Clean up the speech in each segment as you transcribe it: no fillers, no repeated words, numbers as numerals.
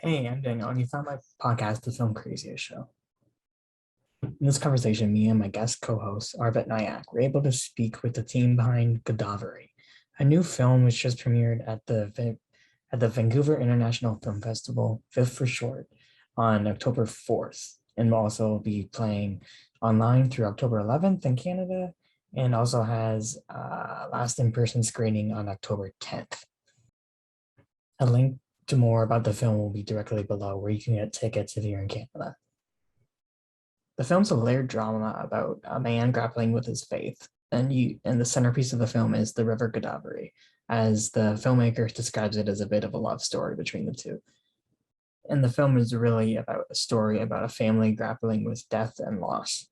Hey, I'm Daniel, and you found my podcast, The Filmcraziest Show. In this conversation, me and my guest co-host, Arvet Nayak, were able to speak with the team behind Godavari, a new film which just premiered at the Vancouver International Film Festival, VIFF for short, on October 4th, and will also be playing online through October 11th in Canada, and also has last in-person screening on October 10th. A link to more about the film will be directly below, where you can get tickets if you're in Canada. The film's a layered drama about a man grappling with his faith, and the centerpiece of the film is the river Godavari, as the filmmaker describes it as a bit of a love story between the two. And the film is really about a story about a family grappling with death and loss.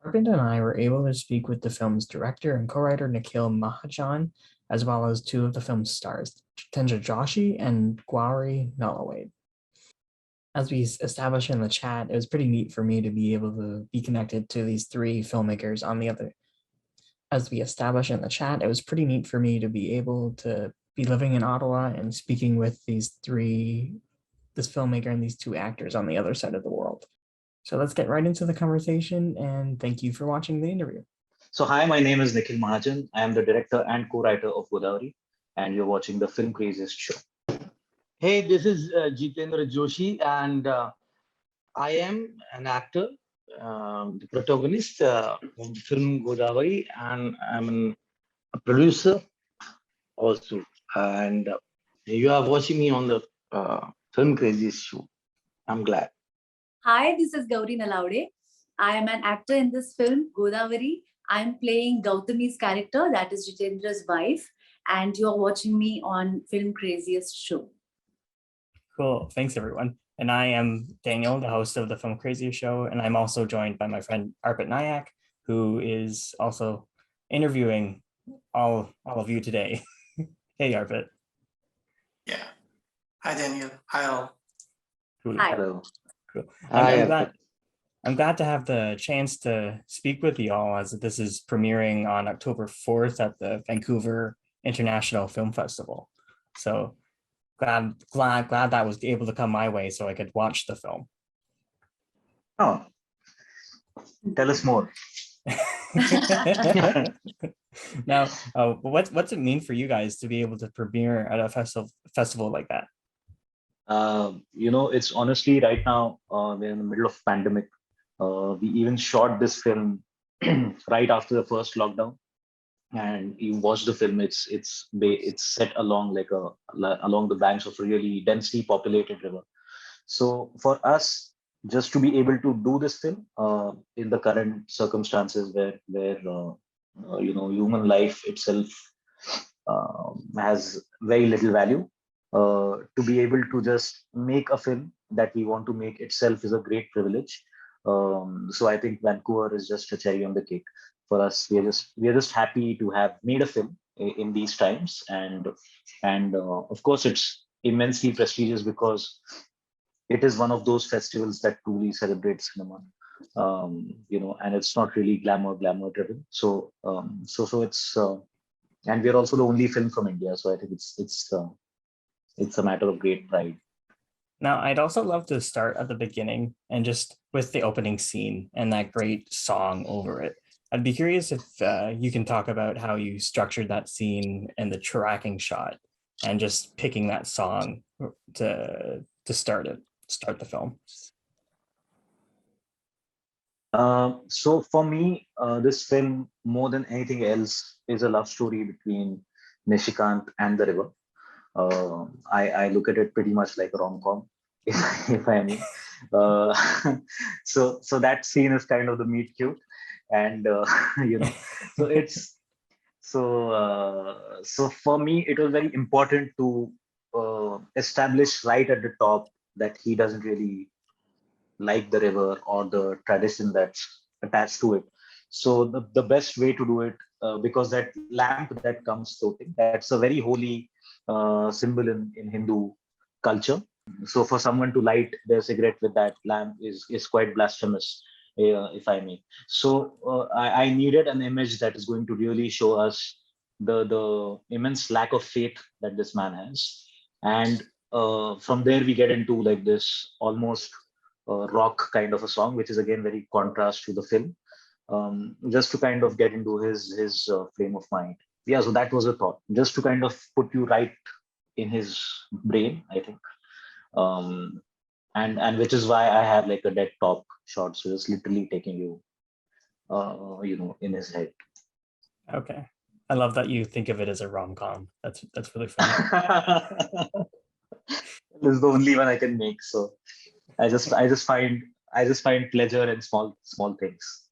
Arvind and I were able to speak with the film's director and co-writer Nikhil Mahajan, as well as two of the film's stars, Jitendra Joshi and Guari Nalawade. As we established in the chat, it was pretty neat for me to be able to be connected to these three filmmakers on the other. As we established in the chat, it was pretty neat for me to be able to be living in Ottawa and speaking with this filmmaker and these two actors on the other side of the world. So let's get right into the conversation, and thank you for watching the interview. So hi, my name is Nikhil Mahajan. I am the director and co-writer of Godavari, and you're watching the Filmcraziest show. Hey, this is Jitendra Joshi, and I am an actor, the protagonist of the film Godavari, and I'm a producer also. And you are watching me on the Filmcraziest show. I'm glad. Hi, this is Guari Nalawade. I am an actor in this film, Godavari. I'm playing Guatami's character, that is Jitendra's wife, and you are watching me on Filmcraziest show. Cool, thanks everyone. And I am Daniel, the host of the Filmcraziest show, and I'm also joined by my friend Arpit Nayak, who is also interviewing all of you today. Hey, Arpit. Yeah. Hi, Daniel. Hi, all. Cool. Hi. Hello. Cool. Hi, I'm glad to have the chance to speak with you all, as this is premiering on October 4th at the Vancouver International Film Festival. So glad that was able to come my way so I could watch the film. Oh, tell us more. Now, what's it mean for you guys to be able to premiere at a festival like that? It's honestly right now we're in the middle of pandemic. We even shot this film right after the first lockdown, and you watch the film. It's set along along the banks of a really densely populated river. So for us, just to be able to do this film in the current circumstances where human life itself has very little value, to be able to just make a film that we want to make itself is a great privilege. So I think Vancouver is just a cherry on the cake for us. We are just happy to have made a film in these times, and of course it's immensely prestigious because it is one of those festivals that truly celebrates cinema. And it's not really glamour driven. So it's and we're also the only film from India. So I think it's a matter of great pride. Now, I'd also love to start at the beginning and just with the opening scene and that great song over it. I'd be curious if you can talk about how you structured that scene and the tracking shot and just picking that song to start the film. So for me, this film, more than anything else, is a love story between Nishikant and the river. I look at it pretty much like a rom-com, if I mean. So that scene is kind of the meet cute, and so it's so for me it was very important to establish right at the top that he doesn't really like the river or the tradition that's attached to it. So the best way to do it, because that lamp that comes floating, that's a very holy symbol in Hindu culture. So for someone to light their cigarette with that lamp is quite blasphemous, if I may. So I needed an image that is going to really show us the immense lack of faith that this man has, and from there we get into like this almost rock kind of a song, which is again very contrast to the film, just to kind of get into his frame of mind. Yeah, so that was a thought, just to kind of put you right in his brain, I think. Um, and which is why I have like a dead top shot, so just literally taking you, in his head. Okay. I love that you think of it as a rom-com. That's really funny. This is the only one I can make. So I just find pleasure in small things.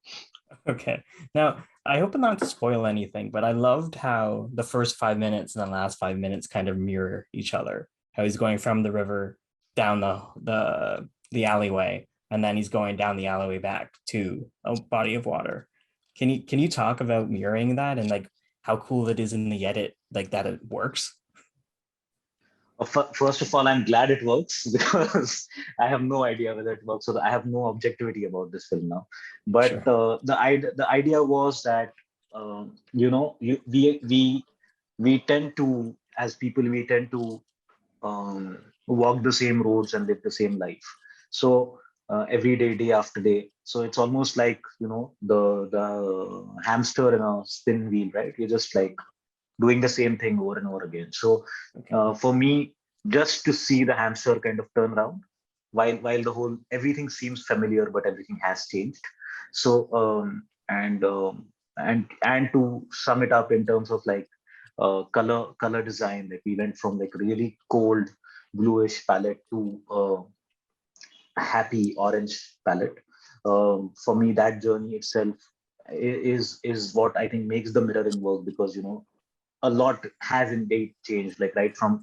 Okay. Now, I hope not to spoil anything, but I loved how the first 5 minutes and the last 5 minutes kind of mirror each other. How he's going from the river down the alleyway, and then he's going down the alleyway back to a body of water. Can you talk about mirroring that and like how cool it is in the edit, like that it works? First of all, I'm glad it works because I have no idea whether it works. So I have no objectivity about this film now. But Sure. the idea was that we tend to, as people, we tend to walk the same roads and live the same life. So every day, day after day. So it's almost like the hamster in a spin wheel, right? You're just like doing the same thing over and over again. So Okay. for me, just to see the hamster kind of turn around, while the whole everything seems familiar, but everything has changed. So and to sum it up in terms of like color design, like we went from like really cold bluish palette to happy orange palette. For me, that journey itself is what I think makes the mirroring work, because a lot has indeed changed, like right from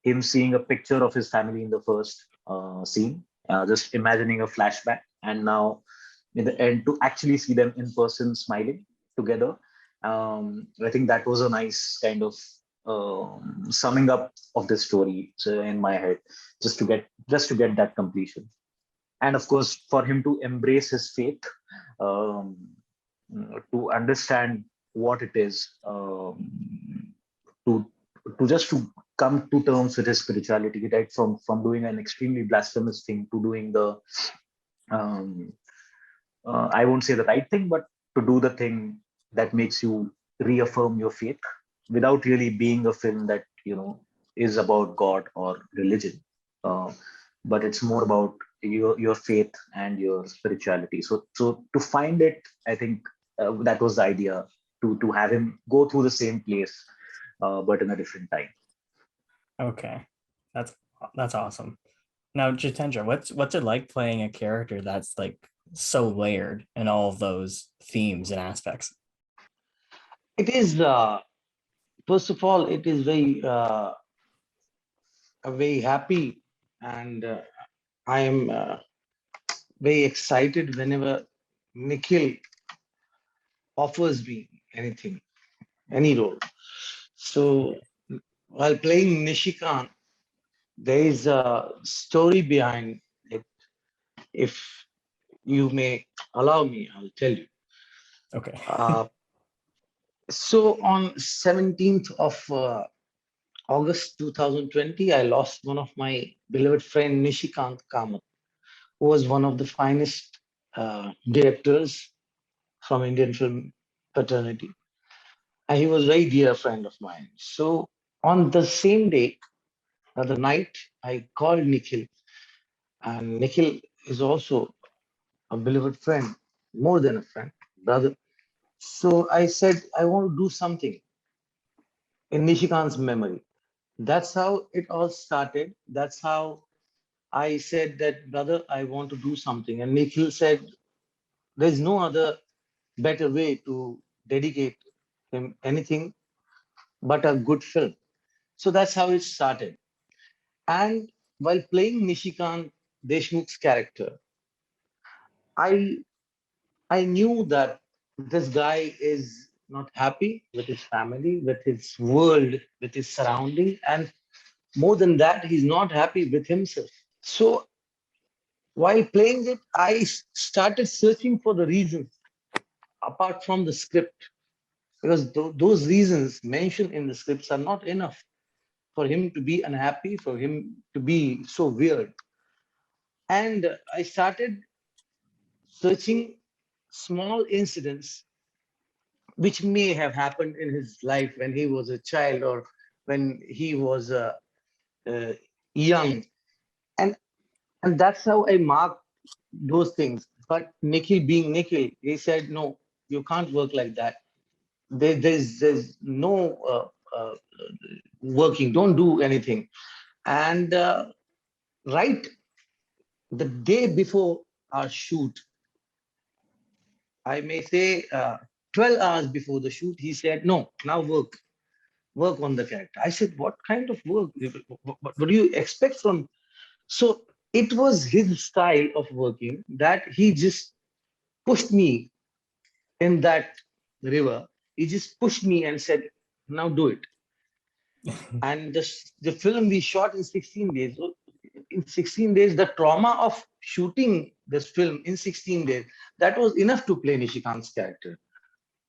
him seeing a picture of his family in the first scene, just imagining a flashback, and now in the end to actually see them in person smiling together. I think that was a nice kind of summing up of the story, so in my head, just to get that completion. And of course, for him to embrace his faith, um, to understand what it is, to just to come to terms with his spirituality, right? From doing an extremely blasphemous thing to doing the um, I won't say the right thing, but to do the thing that makes you reaffirm your faith without really being a film that is about God or religion, uh, but it's more about your faith and your spirituality. So to find it, I think that was the idea, to have him go through the same place, but in a different time. Okay. That's that's awesome. Now, Jitendra, what's it like playing a character that's like so layered in all of those themes and aspects? It is, first of all, it is very happy, and I am very excited whenever Nikhil offers me anything, any role. So while playing Nishikant, there is a story behind it. If you may allow me, I'll tell you. Okay. So on 17th of August 2020, I lost one of my beloved friend, Nishikant Kamath, who was one of the finest directors from Indian film fraternity. And he was a very dear friend of mine. So on the same day, the night, I called Nikhil, and Nikhil is also a beloved friend, more than a friend, brother. So I said, I want to do something in Nishikant's memory. That's how it all started. That's how I said that, brother, I want to do something. And Nikhil said, there's no other better way to dedicate him anything but a good film. So that's how it started. And while playing Nishikant Deshmukh's character, I I knew that this guy is not happy with his family, with his world, with his surrounding, and more than that, he's not happy with himself. So while playing it, I started searching for the reasons apart from the script, because those reasons mentioned in the scripts are not enough. for him to be unhappy, for him to be so weird. And I started searching small incidents which may have happened in his life when he was a child or when he was young. And, and that's how I marked those things. But Nikhil being Nikhil, he said, no, you can't work like that. There's no working, don't do anything. And right the day before our shoot, I may say 12 hours before the shoot, he said, no, now work on the character. I said, what kind of work? What do you expect from? So it was his style of working that he just pushed me in that river. He just pushed me and said, now do it. And the film we shot in 16 days. In 16 days, the trauma of shooting this film in 16 days, that was enough to play Nishikant's character.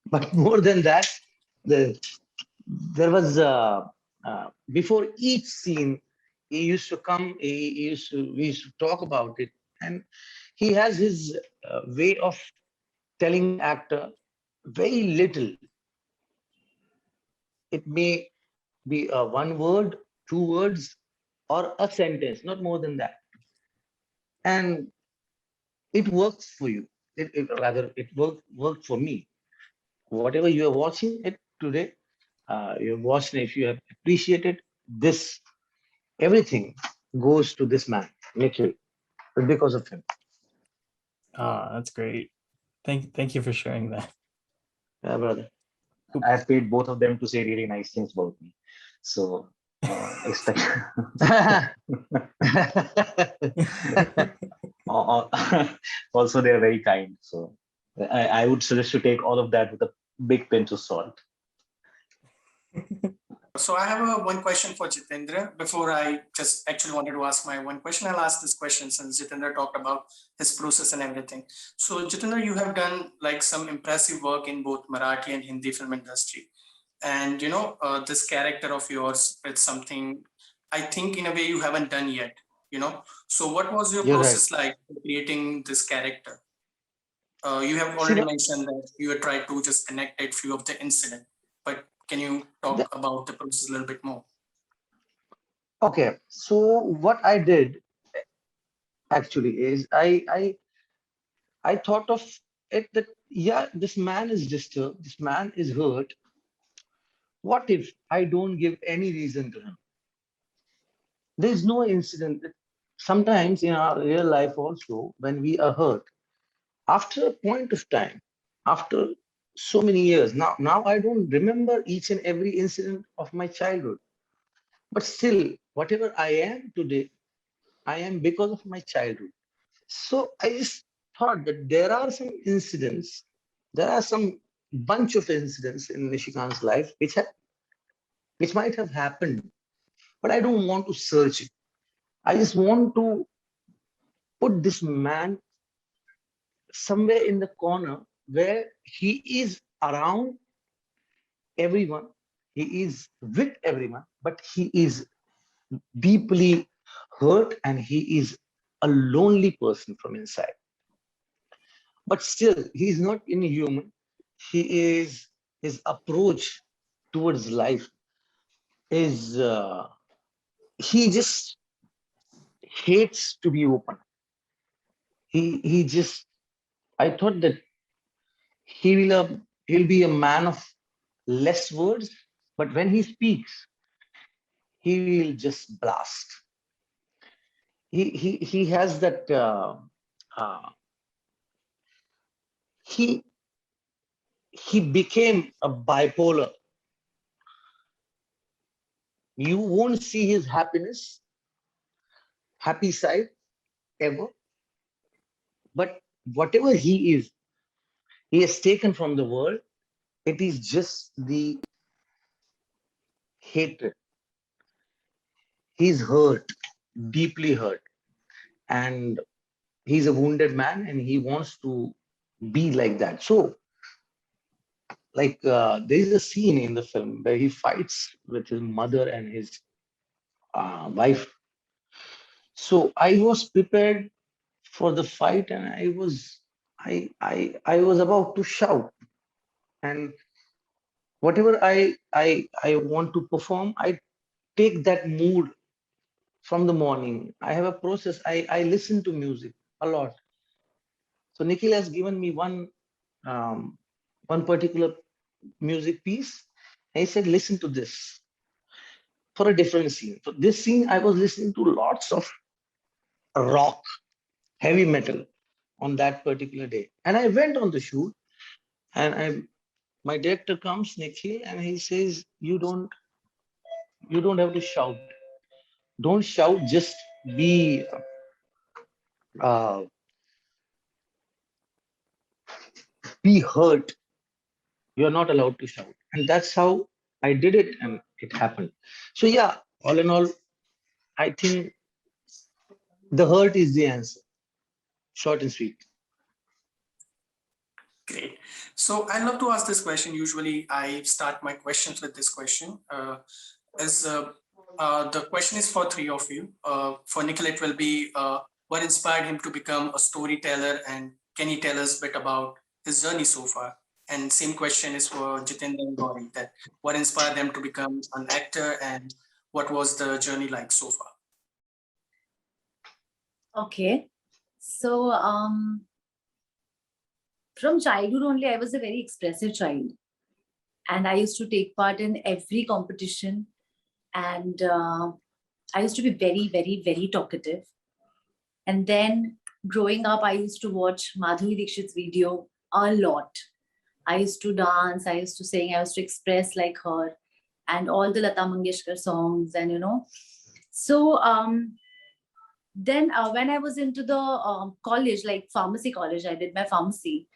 But more than that, there was, before each scene, he used to come, we used to talk about it. And he has his way of telling an actor very little. It may be one word, two words, or a sentence, not more than that. And it works for you. It worked for me. Whatever you are watching it today, you're watching, if you have appreciated this, everything goes to this man, Nikhil, because of him. That's great. Thank you for sharing that. Yeah, brother. I've paid both of them to say really nice things about me. So expect. Also, they're very kind. So I would suggest to take all of that with a big pinch of salt. So I have one question for Jitendra. Before I just actually wanted to ask my one question, I'll ask this question since Jitendra talked about his process and everything. So Jitendra, you have done like some impressive work in both Marathi and Hindi film industry. And this character of yours, it's something I think in a way you haven't done yet, So what was your You're process right. like creating this character? You have See, already mentioned that you had tried to just connect a few of the incident, but can you talk about the process a little bit more? okay. So what I did actually is I thought of it that, yeah, this man is disturbed, this man is hurt. What if I don't give any reason to him? There's no incident. Sometimes in our real life also, when we are hurt, after a point of time, after so many years, now I don't remember each and every incident of my childhood. But still, whatever I am today, I am because of my childhood. So I just thought that there are some incidents, there are some bunch of incidents in Nishikant's life which might have happened, but I don't want to search it. I just want to put this man somewhere in the corner where he is around everyone, he is with everyone, but he is deeply hurt and he is a lonely person from inside. But still, he is not inhuman. His approach towards life is, he just hates to be open. He just, I thought that he'll be a man of less words, but when he speaks, he will just blast. He has that, he became a bipolar. You won't see his happy side ever. But whatever he is, he has taken from the world. It is just the hatred. He's hurt, deeply hurt. And he's a wounded man and he wants to be like that. So, like, there is a scene in the film where he fights with his mother and his wife. So I was prepared for the fight, and I was about to shout. And whatever I want to perform, I take that mood from the morning. I have a process. I listen to music a lot. So Nikhil has given me um, one particular music piece. And he said, listen to this for a different scene. For this scene, I was listening to lots of rock, heavy metal on that particular day. And I went on the shoot, and my director comes, Nikhil, and he says, you don't have to shout. Don't shout, just be uh, be hurt. You're not allowed to shout. And that's how I did it, and it happened. So yeah, all in all, I think the hurt is the answer. Short and sweet. Great. So I love to ask this question. Usually I start my questions with this question. The question is for three of you. For Nikhil, it will be what inspired him to become a storyteller, and can he tell us a bit about his journey so far? And same question is for Jitendra and Gauri, that what inspired them to become an actor, and what was the journey like so far? Okay. So from childhood only, I was a very expressive child. And I used to take part in every competition. And I used to be very, very, very talkative. And then growing up, I used to watch Madhuri Dixit's video a lot. I used to dance, I used to sing, I used to express like her, and all the Lata Mangeshkar songs, and So then when I was into the college, like pharmacy college, I did my pharmacy.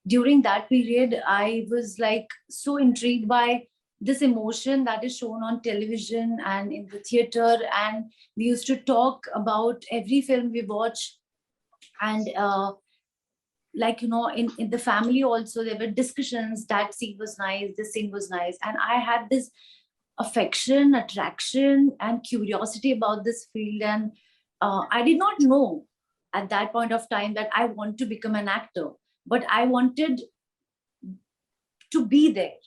During that period, I was like so intrigued by this emotion that is shown on television and in the theater. And we used to talk about every film we watch. And like, in the family also, there were discussions, that scene was nice, this scene was nice. And I had this affection, attraction, and curiosity about this field. And I did not know at that point of time that I want to become an actor, but I wanted to be there.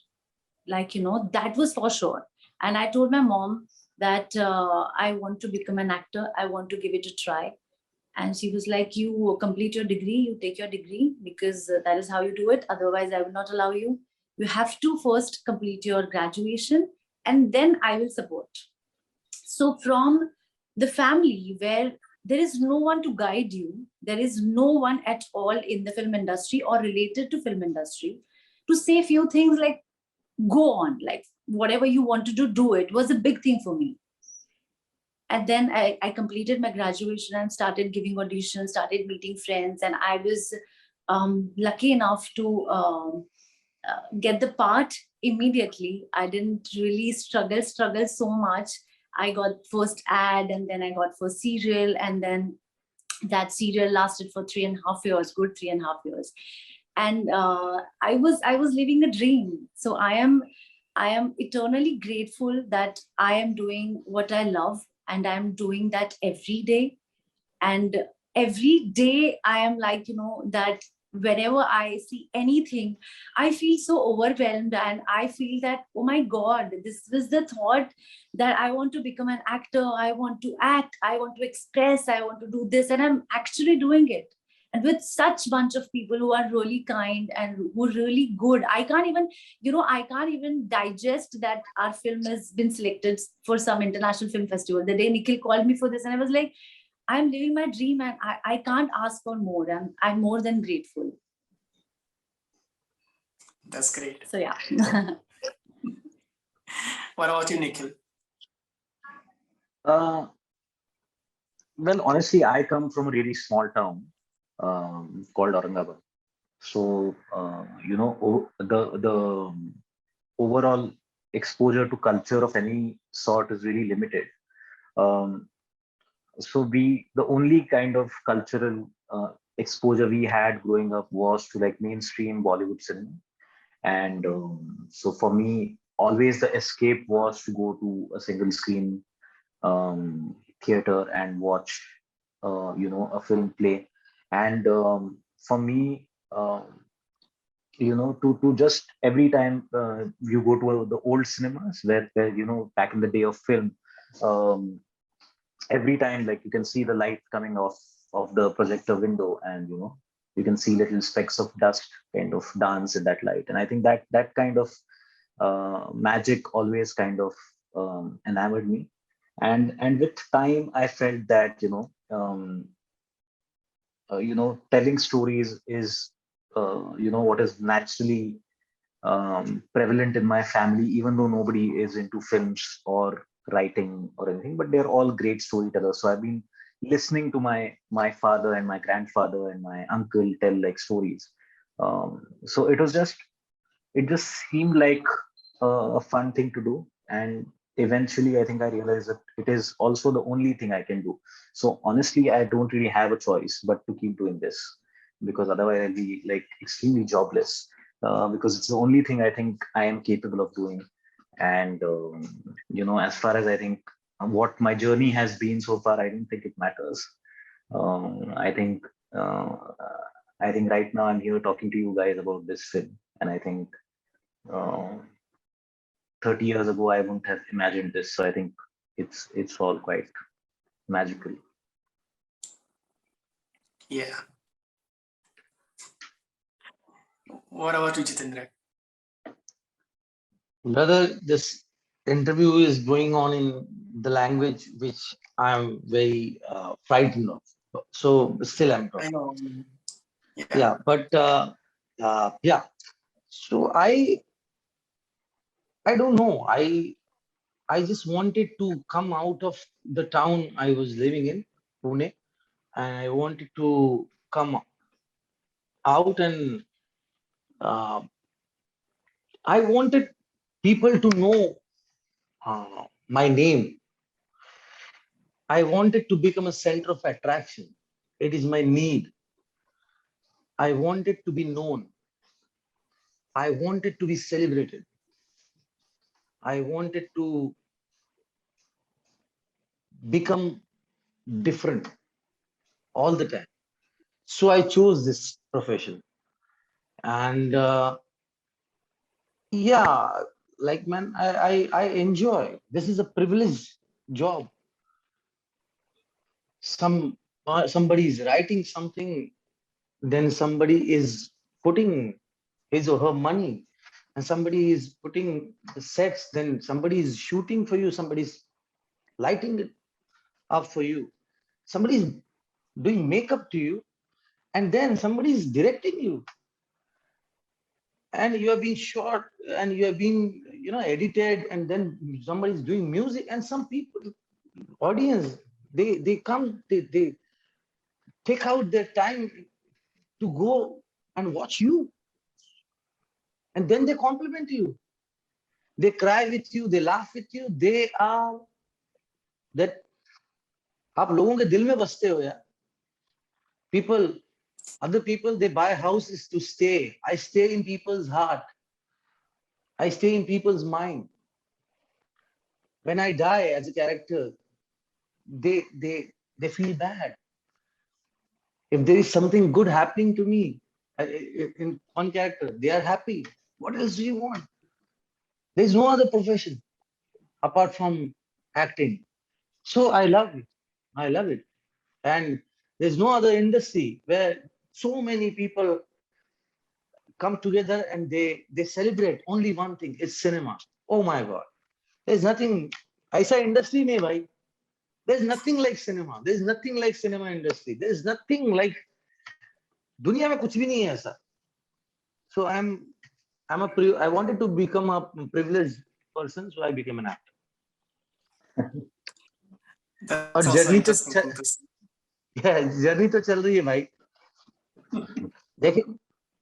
Like, that was for sure. And I told my mom that I want to become an actor. I want to give it a try. And she was like, you complete your degree, you take your degree, because that is how you do it. Otherwise, I will not allow you. You have to first complete your graduation, and then I will support. So from the family where there is no one to guide you, there is no one at all in the film industry or related to film industry to say a few things like, go on, like whatever you want to do it, was a big thing for me. And then I completed my graduation and started giving auditions, started meeting friends. And I was lucky enough to get the part immediately. I didn't really struggle so much. I got first ad, and then I got first serial. And then that serial lasted for 3.5 years, good 3.5 years. And I was living a dream. So I am eternally grateful that I am doing what I love, and I'm doing that every day. And every day I am like, that whenever I see anything, I feel so overwhelmed, and I feel that, oh my God, this was the thought that I want to become an actor, I want to act, I want to express, I want to do this, and I'm actually doing it. And with such bunch of people who are really kind and who are really good, I can't even digest that our film has been selected for some international film festival. The day Nikhil called me for this, and I was like, I'm living my dream, and I can't ask for more. I'm more than grateful. That's great. So yeah. What about you, Nikhil? Well, honestly, I come from a really small town called Aurangabad. So, the overall exposure to culture of any sort is really limited. So the only kind of cultural exposure we had growing up was to like mainstream Bollywood cinema. And so for me, always the escape was to go to a single screen theater and watch, a film play. And for me, to just every time you go to the old cinemas where back in the day of film, um, every time like you can see the light coming off of the projector window, and you can see little specks of dust kind of dance in that light. And I think that kind of magic always kind of enamored me. And with time I felt that telling stories is what is naturally prevalent in my family, even though nobody is into films or writing or anything, but they're all great storytellers. So I've been listening to my father and my grandfather and my uncle tell like stories. So it just seemed like a fun thing to do. And eventually I think I realized that it is also the only thing I can do. So honestly, I don't really have a choice but to keep doing this, because otherwise I'll be like extremely jobless, because it's the only thing I think I am capable of doing. And as far as I think what my journey has been so far, I don't think it matters. I think uh, I think right now I'm here talking to you guys about this film, and I think uh, 30 years ago I wouldn't have imagined this. So I think it's all quite magical. Yeah. What about you, Jitendra? Brother, this interview is going on in the language which I'm very frightened of. So still I'm I talking. know. Yeah. Yeah, but yeah. So I don't know. I just wanted to come out of the town I was living in, Pune, and I wanted to come out, and uh, I wanted people to know my name. I wanted to become a center of attraction. It is my need. I wanted to be known. I wanted to be celebrated. I wanted to become different all the time. So I chose this profession. And yeah, like man, I enjoy. This is a privileged job. Somebody is writing something, then somebody is putting his or her money, and somebody is putting the sets, then somebody is shooting for you, somebody is lighting it up for you, somebody is doing makeup to you, and then somebody is directing you, and you have been shot, and you have been edited, and then somebody is doing music, and some people, audience, they come, they take out their time to go and watch you, and then they compliment you, they cry with you, they laugh with you, they are that आप लोगों के दिल में बसते हो यार. People, other people, they buy houses to stay. I stay in people's heart. I stay in people's mind. When I die as a character, they feel bad. If there is something good happening to me in one character, they are happy. What else do you want? There is no other profession apart from acting. So I love it. I love it. And there's no other industry where so many people come together and they celebrate only one thing. It's cinema. Oh my God. There's nothing. ऐसा industry नहीं भाई. There's nothing like cinema. There's nothing like cinema industry. There's nothing like दुनिया में कुछ भी नहीं है ऐसा. So I wanted to become a privileged person, so I became an actor. That's और also जर्नी तो interesting thing to see. Journey तो चल रही है भाई. देखिए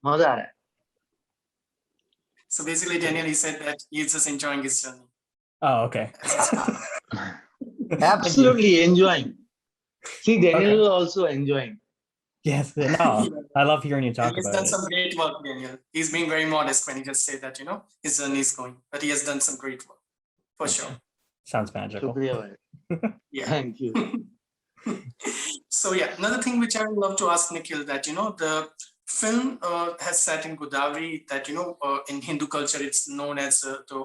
मजा आ रहा है. So basically, Daniel, he said that he's just enjoying his journey. Oh, okay. As a star. Absolutely enjoying. See, Daniel Okay. is also enjoying. Yes, no, I love hearing you talk He's about done it. some great work, Daniel. He's being very modest when he just said that, his journey is going, but he has done some great work, for sure. Sounds magical. Shukriya, bhai. Yeah. Thank you. So yeah, another thing which I would love to ask Nikhil, that the film has set in Godavari, that in Hindu culture it's known as the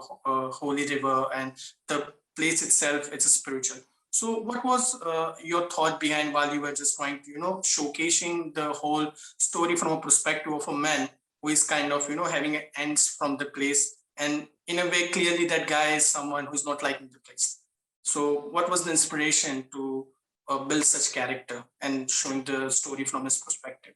holy river, and the place itself it's a spiritual. So what was your thought behind while you were just trying to showcasing the whole story from a perspective of a man who is kind of having ends from the place, and in a way clearly that guy is someone who's not liking the place. So what was the inspiration to build such character and showing the story from his perspective?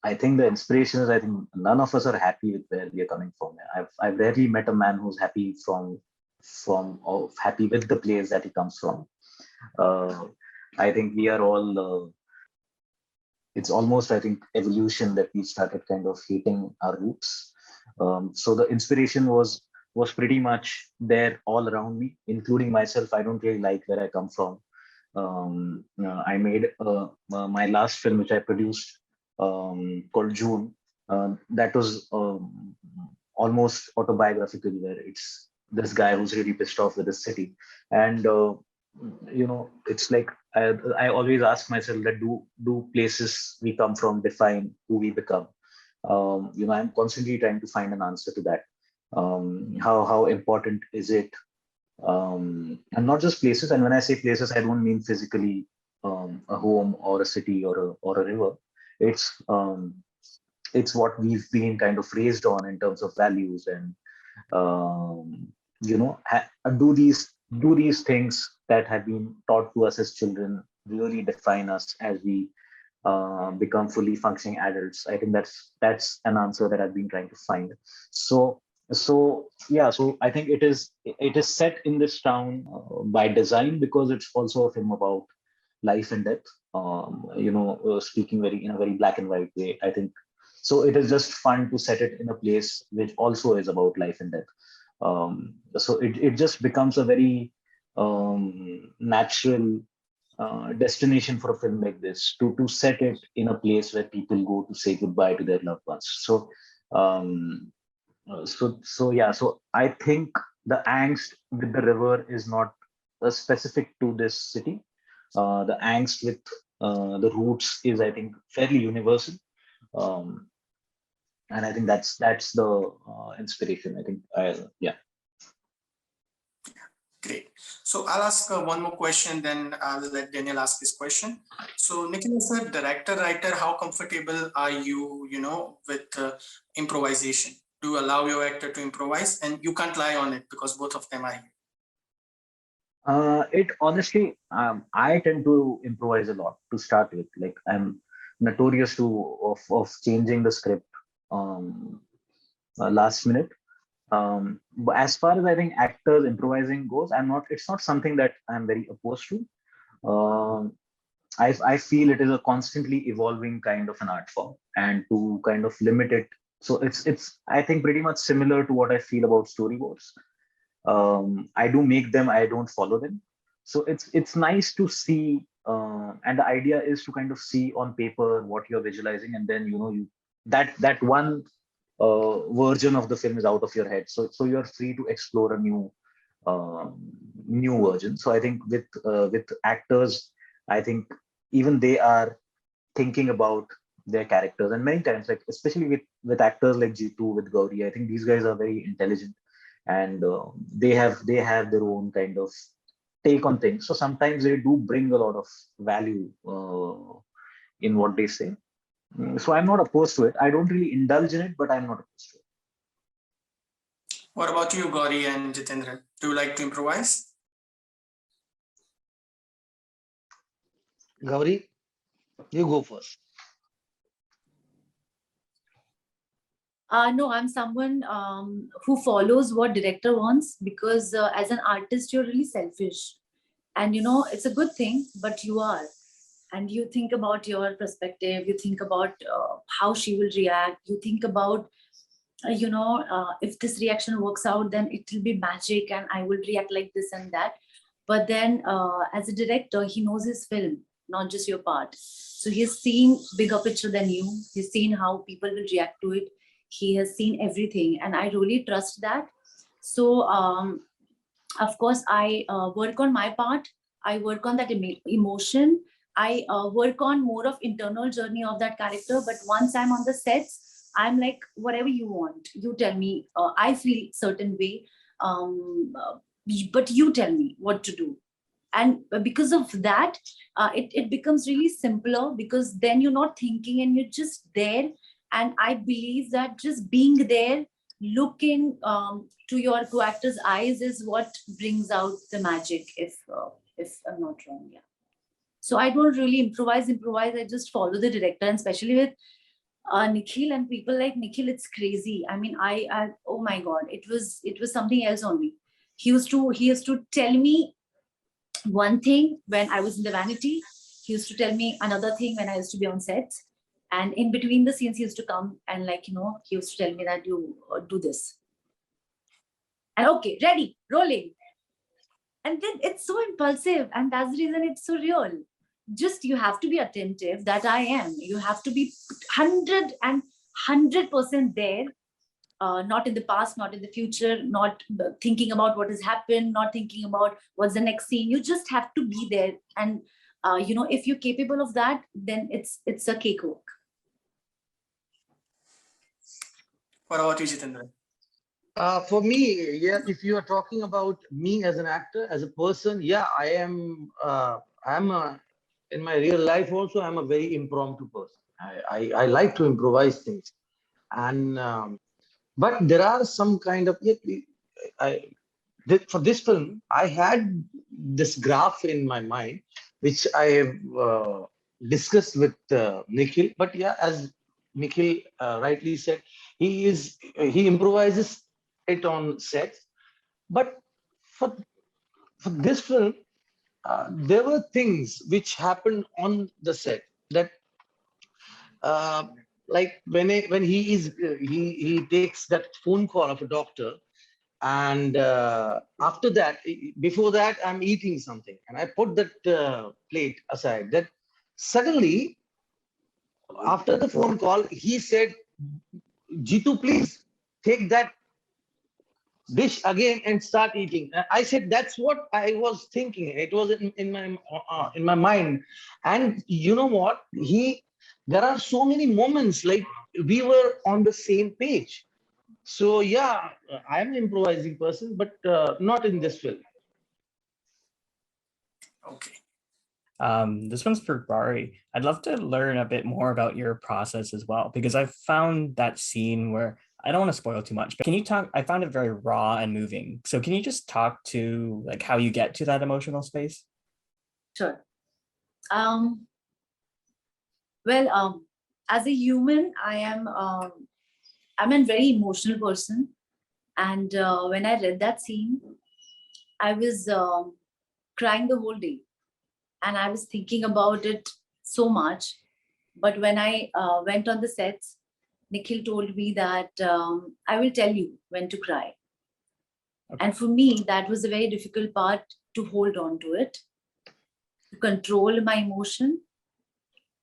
I think the inspiration is, I think none of us are happy with where we are coming from. I've rarely met a man who's happy or happy with the place that he comes from. I think we are all. It's almost, I think, evolution that we started kind of hating our roots. So the inspiration was pretty much there all around me, including myself. I don't really like where I come from. I made my last film, which I produced, called June. That was almost autobiographical, where it's this guy who's really pissed off with the city, and it's like I always ask myself that do places we come from define who we become? I'm constantly trying to find an answer to that. How important is it? And not just places. And when I say places, I don't mean physically a home or a city or a river. It's what we've been kind of raised on in terms of values, and do these things that have been taught to us as children really define us as we become fully functioning adults? I think that's an answer that I've been trying to find. So I think it is set in this town by design, because it's also a film about life and death. Speaking in a very black and white way, I think. So it is just fun to set it in a place which also is about life and death. So it just becomes a very natural destination for a film like this, to set it in a place where people go to say goodbye to their loved ones. So I think the angst with the river is not specific to this city. The angst with the roots is, I think, fairly universal. And I think that's the inspiration. I think Great. So I'll ask one more question, then I'll let Daniel ask his question. So Nikhil, as a director, writer, how comfortable are you, with improvisation? Do you allow your actor to improvise? And you can't lie on it because both of them are here. It honestly, I tend to improvise a lot to start with. Like, I'm notorious of changing the script last minute. But as far as I think actors improvising goes, it's not something that I'm very opposed to. I feel it is a constantly evolving kind of an art form, and to kind of limit it. So it's I think pretty much similar to what I feel about storyboards. I do make them, I don't follow them. So it's nice to see, and the idea is to kind of see on paper what you're visualizing, and then that one version of the film is out of your head. So you're free to explore a new version. So I think with actors, I think even they are thinking about their characters, and many times, like especially with actors like Jitu, with Gauri, I think these guys are very intelligent, and they have their own kind of take on things. So sometimes they do bring a lot of value in what they say. So I'm not opposed to it. I don't really indulge in it, but I'm not opposed to it. What about you, Gauri and Jitendra? Do you like to improvise? Gauri, you go first. No, I'm someone who follows what director wants, because as an artist, you're really selfish. And it's a good thing, but you are. And you think about your perspective, you think about how she will react, you think about, if this reaction works out, then it will be magic and I will react like this and that. But then as a director, he knows his film, not just your part. So he's seen bigger picture than you. He's seen how people will react to it. He has seen everything, and I really trust that. So of course, I work on my part. I work on that emotion. I work on more of internal journey of that character. But once I'm on the sets, I'm like, whatever you want, you tell me. I feel certain way, but you tell me what to do. And because of that, it becomes really simpler, because then you're not thinking and you're just there. And I believe that just being there, looking to your co-actor's eyes is what brings out the magic, if I'm not wrong. Yeah. So I don't really improvise. I just follow the director, and especially with Nikhil and people like Nikhil, it's crazy. I mean, I oh my God, it was something else only. He used to tell me one thing when I was in the vanity. He used to tell me another thing when I used to be on set. And in between the scenes, he used to come and he used to tell me that you do this. And okay, ready, rolling. And then it's so impulsive, and that's the reason it's so real. Just you have to be attentive, that I am. You have to be 100% there. Not in the past, not in the future, not thinking about what has happened, not thinking about what's the next scene. You just have to be there. And if you're capable of that, then it's a cakewalk. What about you, Jitendra? For me, yeah, if you are talking about me as an actor, as a person, yeah, I am. In my real life also, I'm a very impromptu person. I like to improvise things, and but there are some kind of for this film, I had this graph in my mind, which I have discussed with Nikhil. But yeah, as Nikhil rightly said, he improvises it on set. But for this film, there were things which happened on the set that, like when he takes that phone call of a doctor, and after that, before that, I'm eating something, and I put that plate aside. That suddenly, after the phone call, he said, "Jitu, please take that dish again and start eating." I said, "That's what I was thinking. It was in my mind." And you know what? There are so many moments like we were on the same page. So yeah, I'm an improvising person, but not in this film. Okay. This one's for Guari. I'd love to learn a bit more about your process as well, because I found that scene where, I don't want to spoil too much, but can you talk? I found it very raw and moving. So can you just talk to like how you get to that emotional space? Sure. Well, as a human, I'm a very emotional person, and when I read that scene, I was crying the whole day, and I was thinking about it so much. But when I went on the sets, Nikhil told me that I will tell you when to cry. Okay. And for me, that was a very difficult part, to hold on to it, to control my emotion,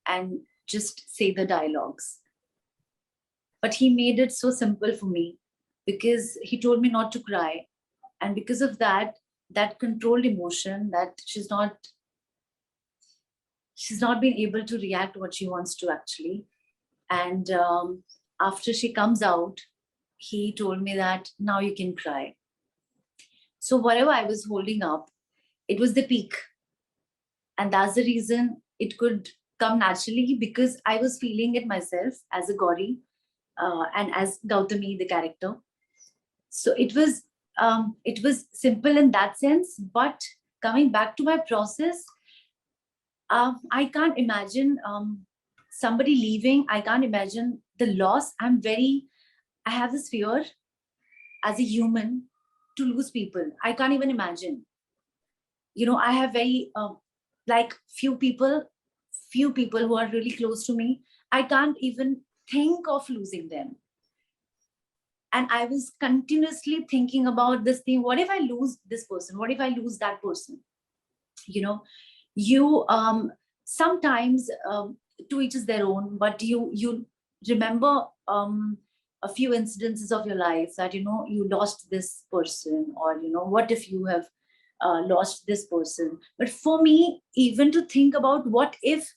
and just say the dialogues. But he made it so simple for me, because he told me not to cry. And because of that, that controlled emotion, that she's not been able to react what she wants to actually. And after she comes out, he told me that now you can cry. So whatever I was holding up, it was the peak. And that's the reason it could come naturally, because I was feeling it myself as a Gauri and as Guatami, the character. So it was simple in that sense. But coming back to my process, I can't imagine somebody leaving. I can't imagine the loss. I have this fear as a human to lose people. I can't even imagine. I have very like few people who are really close to me. I can't even think of losing them. And I was continuously thinking about this thing. What if I lose this person? What if I lose that person? You sometimes to each is their own, but you remember a few incidences of your life that, you lost this person, or, what if you have lost this person. But for me, even to think about what if,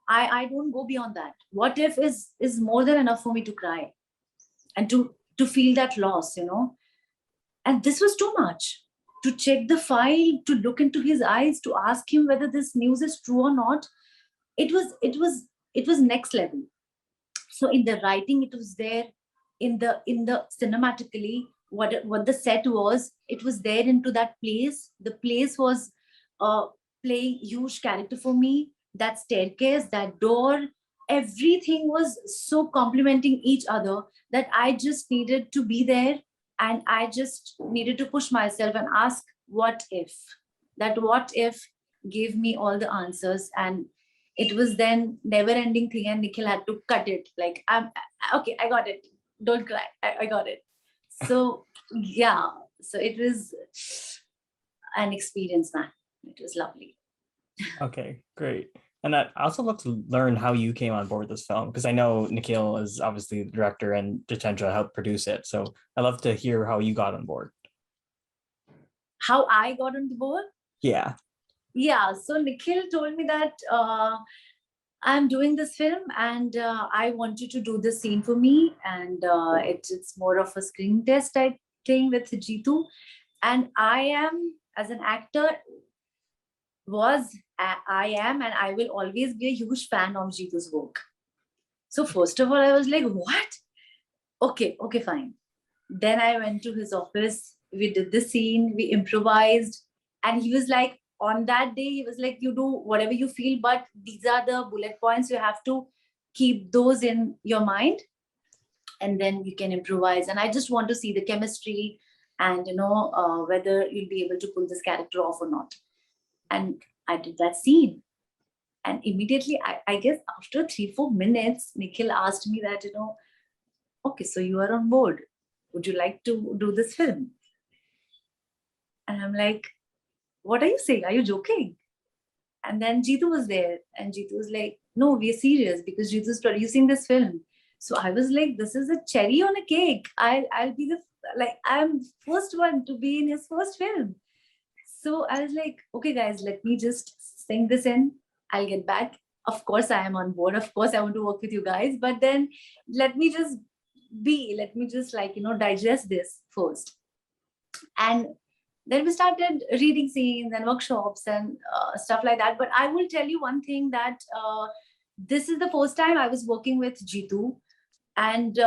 I don't go beyond that. What if is more than enough for me to cry and to feel that loss, And this was too much. To check the file, to look into his eyes, to ask him whether this news is true or not. It was next level. So in the writing, it was there. In the cinematically, what the set was, it was there into that place. The place was playing huge character for me. That staircase, that door, everything was so complementing each other that I just needed to be there, and I just needed to push myself and ask, what if? That what if gave me all the answers, and it was then never-ending thing, and Nikhil had to cut it. Like, I'm okay, I got it. Don't cry. I got it. So yeah, so it was an experience, man. It was lovely. Okay, great. And I'd also love to learn how you came on board this film, because I know Nikhil is obviously the director and Jitendra helped produce it. So I'd love to hear how you got on board. How I got on the board? Yeah. Yeah, so Nikhil told me that I'm doing this film, and I want you to do the scene for me. And it's more of a screen test type thing with Jitu. And I am, as an actor, I am, and I will always be a huge fan of Jitu's work. So first of all, I was like, what? Okay, fine. Then I went to his office. We did the scene, we improvised. And he was like, on that day, he was like, you do whatever you feel, but these are the bullet points. You have to keep those in your mind, and then you can improvise. And I just want to see the chemistry and, whether you'll be able to pull this character off or not. And I did that scene. And immediately, I guess after 3-4 minutes, Nikhil asked me that, okay, so you are on board. Would you like to do this film? And I'm like, what are you saying? Are you joking? And then Jitu was there, and Jitu was like, no, we're serious, because Jitu is producing this film. So I was like, this is a cherry on a cake. I'll be I'm first one to be in his first film. So I was like, okay, guys, let me just sing this in. I'll get back. Of course, I am on board. Of course, I want to work with you guys. But then let me just digest this first. And then we started reading scenes and workshops and stuff like that. But I will tell you one thing, that this is the first time I was working with Jitu. And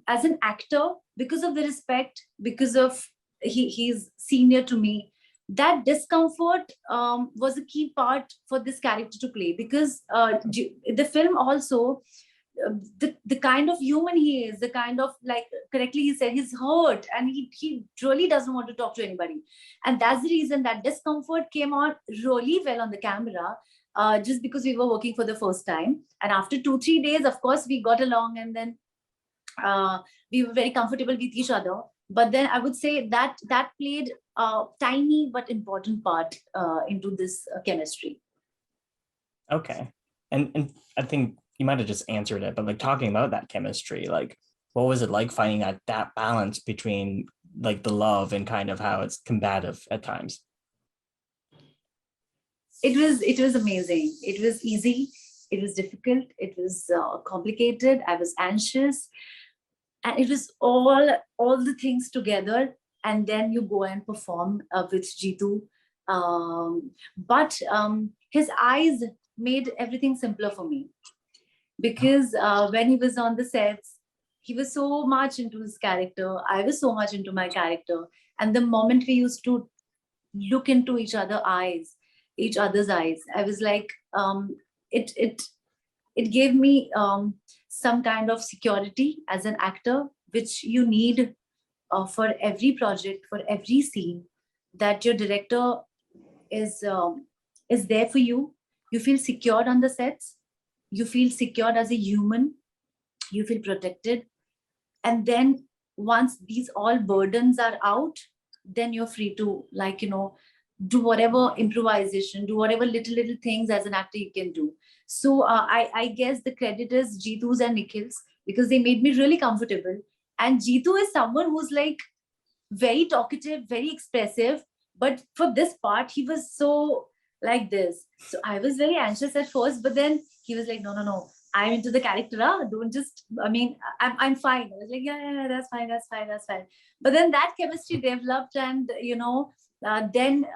as an actor, because of the respect, because of he's senior to me, that discomfort was a key part for this character to play. Because the film also, the kind of human he is, the kind of, like correctly he said, he's hurt, and he really doesn't want to talk to anybody. And that's the reason that discomfort came on really well on the camera, just because we were working for the first time. And after 2-3 days, of course, we got along, and then we were very comfortable with each other. But then I would say that played a tiny but important part into this chemistry. Okay. And I think you might have just answered it, but like talking about that chemistry, like what was it like finding that balance between like the love and kind of how it's combative at times? It was amazing. It was easy. It was difficult. It was complicated. I was anxious. And it was all the things together. And then you go and perform with Jitu. But his eyes made everything simpler for me. Because when he was on the sets, he was so much into his character. I was so much into my character. And the moment we used to look into each other's eyes, I was like, it gave me some kind of security as an actor, which you need for every project, for every scene, that your director is there for you. You feel secured on the sets. You feel secured as a human. You feel protected. And then once these all burdens are out, then you're free to, do whatever improvisation, do whatever little things as an actor you can do. So I guess the credit is Jitu's and Nikhil's, because they made me really comfortable. And Jitu is someone who's like very talkative, very expressive. But for this part, he was so like this. So I was very anxious at first, but then he was like, no, I'm into the character. Don't just, I'm fine. I was like, yeah, that's fine. But then that chemistry developed, and then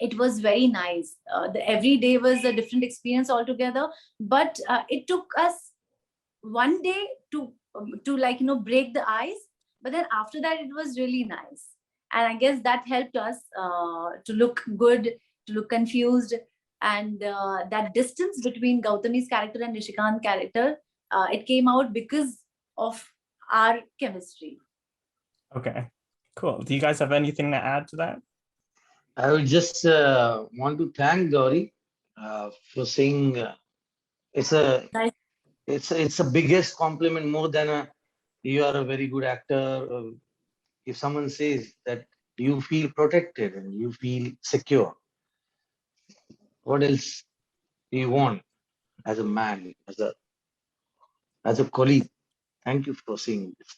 it was very nice. Every day was a different experience altogether. But it took us one day to like break the ice. But then after that, it was really nice, and I guess that helped us to look good, to look confused, and that distance between Gautami's character and Nishikant's character, it came out because of our chemistry. Okay, cool. Do you guys have anything to add to that? I would just want to thank Gauri for saying it's a Nice. it's a biggest compliment, more than you are a very good actor. If someone says that you feel protected and you feel secure, what else do you want as a man, as a colleague? Thank you for saying this.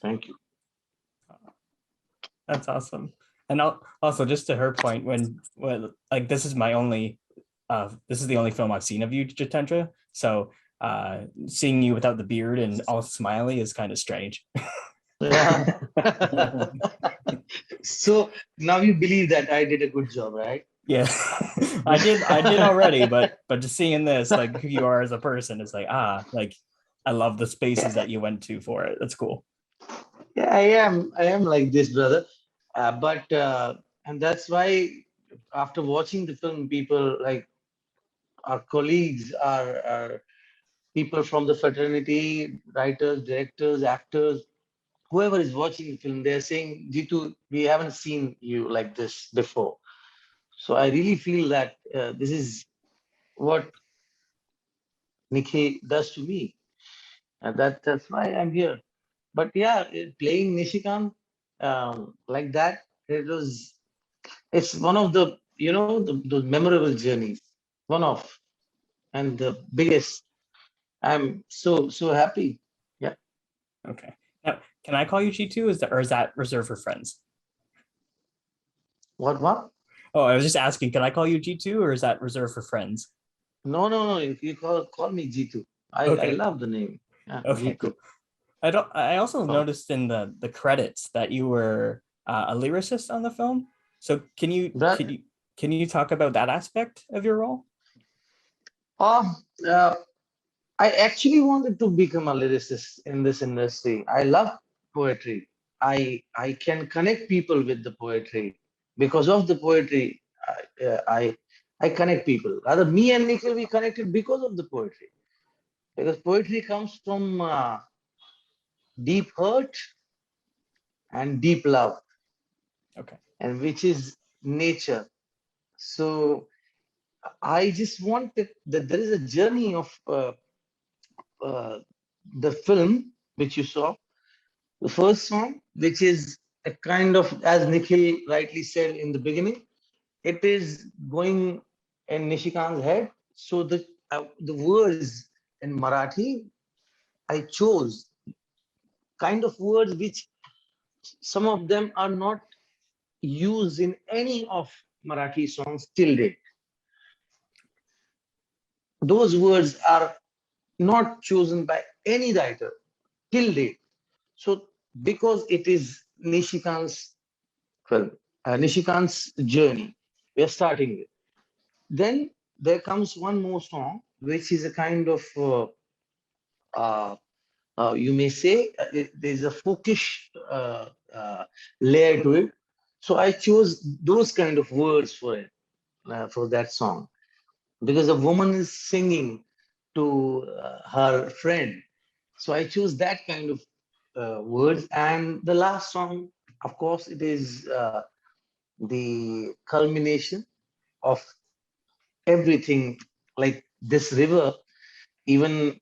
Thank you. That's awesome. And also, just to her point, when like this is the only film I've seen of you, Jitendra. So seeing you without the beard and all smiley is kind of strange. Yeah. So now you believe that I did a good job, right? Yeah, I did already, but just seeing this, like who you are as a person, it's like I love the spaces that you went to for it. That's cool. Yeah, I am like this, brother. And that's why after watching the film, people like our colleagues, our people from the fraternity, writers, directors, actors, whoever is watching the film, they're saying, Jitu, we haven't seen you like this before. So I really feel that this is what Nikhil does to me. And that's why I'm here. But yeah, playing Nishikant like that, it's one of the, those memorable journeys. One of, and the biggest. I'm so happy. Yeah. Okay. Now, can I call you G2? Or is that reserved for friends? What? Oh, I was just asking, can I call you G2 or is that reserved for friends? No. If you call me Jitu. I love the name. Yeah, okay, Jitu. cool. I also noticed in the credits that you were a lyricist on the film. So can you talk about that aspect of your role? I actually wanted to become a lyricist in this industry. I love poetry. I can connect people with the poetry. Because of the poetry, I connect people. Rather, me and Nikhil, we connected because of the poetry. Because poetry comes from deep hurt and deep love. Okay. And which is nature. So I just wanted that there is a journey of the film which you saw. The first song, which is a kind of, as Nikhil rightly said in the beginning, it is going in Nishikant's head. So the words in Marathi, I chose kind of words which some of them are not used in any of Marathi songs till date. Those words are not chosen by any writer till date. So because it is Nishikant's film, Nishikant's journey, we are starting with. Then there comes one more song, which is a kind of, you may say, there's a folkish layer to it. So I chose those kind of words for it, for that song, because a woman is singing to her friend. So I chose that kind of words. And the last song, of course, it is the culmination of everything. Like this river, even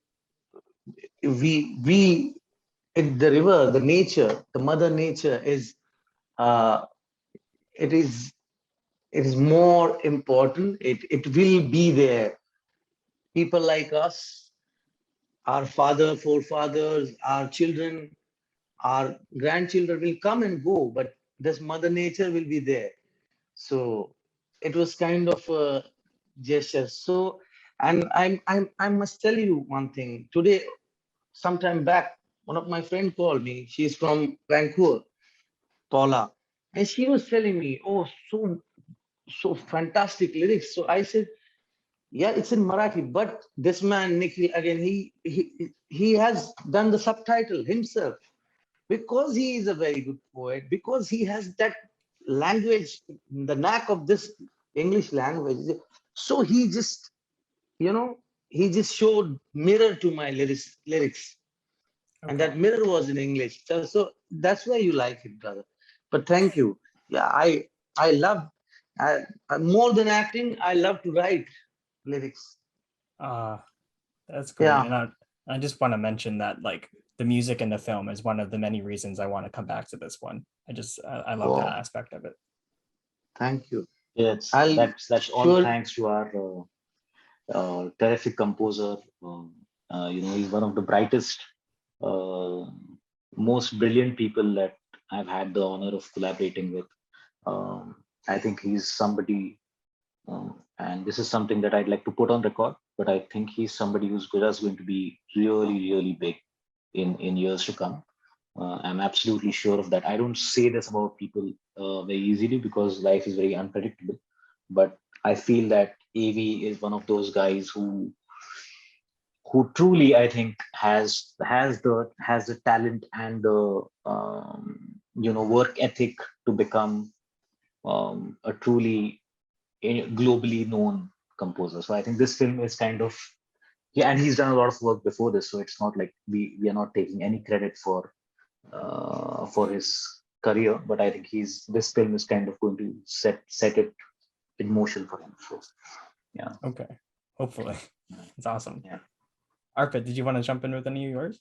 we the river, the nature, the mother nature is uh, it is more important. It will be there. People like us, our father, forefathers, our children, our grandchildren will come and go, but this Mother Nature will be there. So it was kind of a gesture. So, and I must tell you one thing. Today, sometime back, one of my friend called me. She's from Vancouver, Paula, and she was telling me, "Oh, so fantastic lyrics." So I said, "Yeah, it's in Marathi, but this man Nikhil again, he has done the subtitle himself because he is a very good poet, because he has that language, the knack of this English language. So he just, you know, he just showed mirror to my lyrics, and Okay. that mirror was in English. So that's why you like it, brother. But thank you. Yeah, I love more than acting. I love to write lyrics. Uh, that's great. Yeah. And I just want to mention that like the music in the film is one of the many reasons I want to come back to this one. I love that Oh, aspect of it. thank you. Yes, I'll that's all sure. thanks to our terrific composer. He's one of the brightest, uh, most brilliant people that I've had the honor of collaborating with. I think he's somebody, and this is something that I'd like to put on record, but I think he's somebody who's just going to be really, really big in years to come. I'm absolutely sure of that. I don't say this about people very easily because life is very unpredictable, but I feel that AV is one of those guys who truly I think has the talent and the work ethic to become a truly globally known composer. So I think this film is kind of, yeah, and he's done a lot of work before this, so it's not like we are not taking any credit for his career, but I think this film is kind of going to set it in motion for him. So yeah. Okay. Hopefully. It's awesome. Yeah. Arpit, did you want to jump in with any of yours?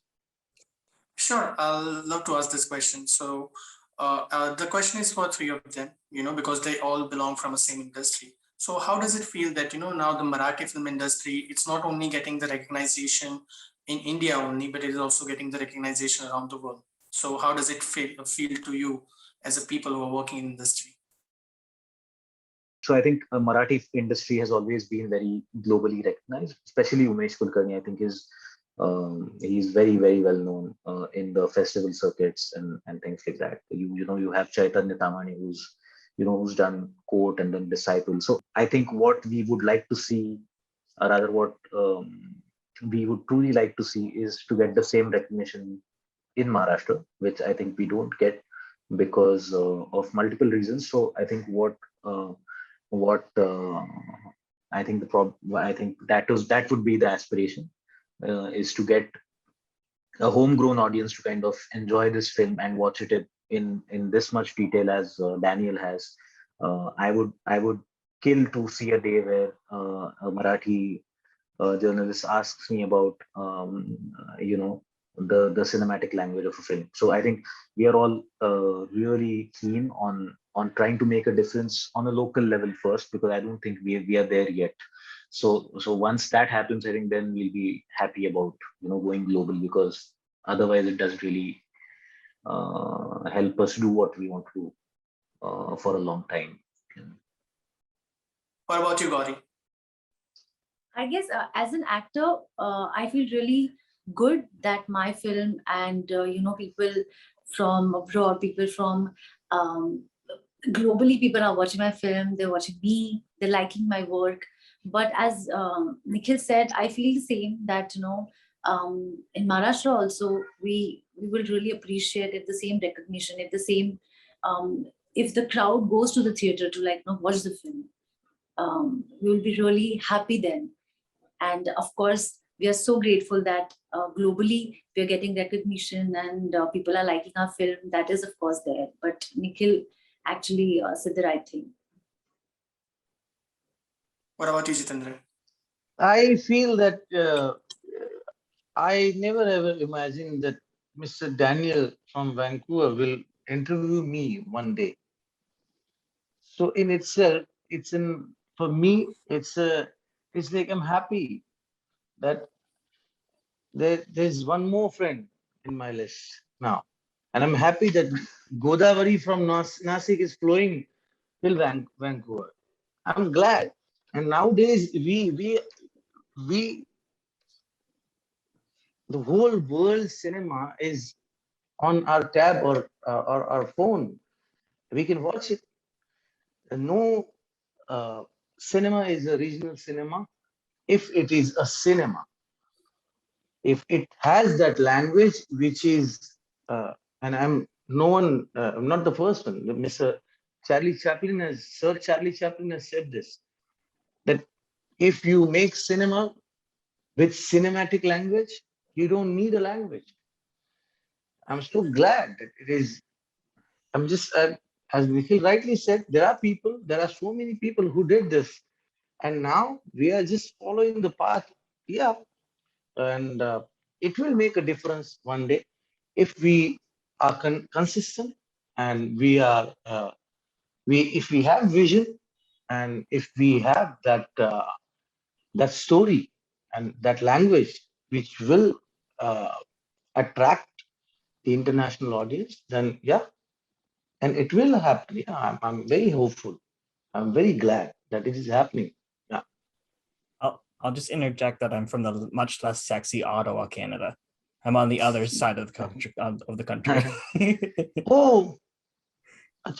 Sure, I'll love to ask this question. So, the question is for three of them, because they all belong from a same industry. So, how does it feel that, now the Marathi film industry, it's not only getting the recognition in India only, but it is also getting the recognition around the world. So, how does it feel to you as a people who are working in industry? So I think Marathi industry has always been very globally recognized, especially Umesh Kulkarni. I think he's very very well known in the festival circuits and things like that. You have Chaitanya Tamani who's done Court and then Disciple. So I think what we would like to see, or rather what we would truly like to see, is to get the same recognition in Maharashtra, which I think we don't get because of multiple reasons. So I think what I think I think that would be the aspiration, is to get a homegrown audience to kind of enjoy this film and watch it in this much detail as Daniel has. I would kill to see a day where a Marathi journalist asks me about the cinematic language of a film. So I think we are all really keen on trying to make a difference on a local level first, because I don't think we are there yet. So once that happens, I think then we'll be happy about going global, because otherwise it doesn't really help us do what we want to do for a long time. What about you, Gauri? I guess as an actor, I feel really good that my film and people from abroad, people from globally, people are watching my film. They're watching me. They're liking my work. But as Nikhil said, I feel the same that in Maharashtra also we will really appreciate if the same recognition, if the same if the crowd goes to the theater to watch the film. We will be really happy then. And of course, we are so grateful that globally we are getting recognition and people are liking our film. That is, of course, there. But Nikhil actually said the right thing. What about you, Jitendra? I feel that I never ever imagined that Mr. Daniel from Vancouver will interview me one day. So in itself, for me, it's like I'm happy that there's one more friend in my list now. And I'm happy that Godavari from Nashik is flowing till Vancouver. I'm glad. And nowadays, we, the whole world cinema is on our tab or our phone. We can watch it. No cinema is a regional cinema if it is a cinema. If it has that language, which is, and I'm not the first one. Mr. Sir Charlie Chaplin has said this, that if you make cinema with cinematic language, you don't need a language. I'm so glad that it is. I'm just, as Nikhil rightly said, there are so many people who did this, and now we are just following the path. Yeah, and it will make a difference one day if we are consistent and if we have vision and if we have that story and that language which will uh, attract the international audience, then yeah, and it will happen. Yeah, I'm very hopeful. I'm very glad that it is happening. Yeah. I'll just interject that I'm from the much less sexy Ottawa, Canada. I'm on the other side of the country. Oh,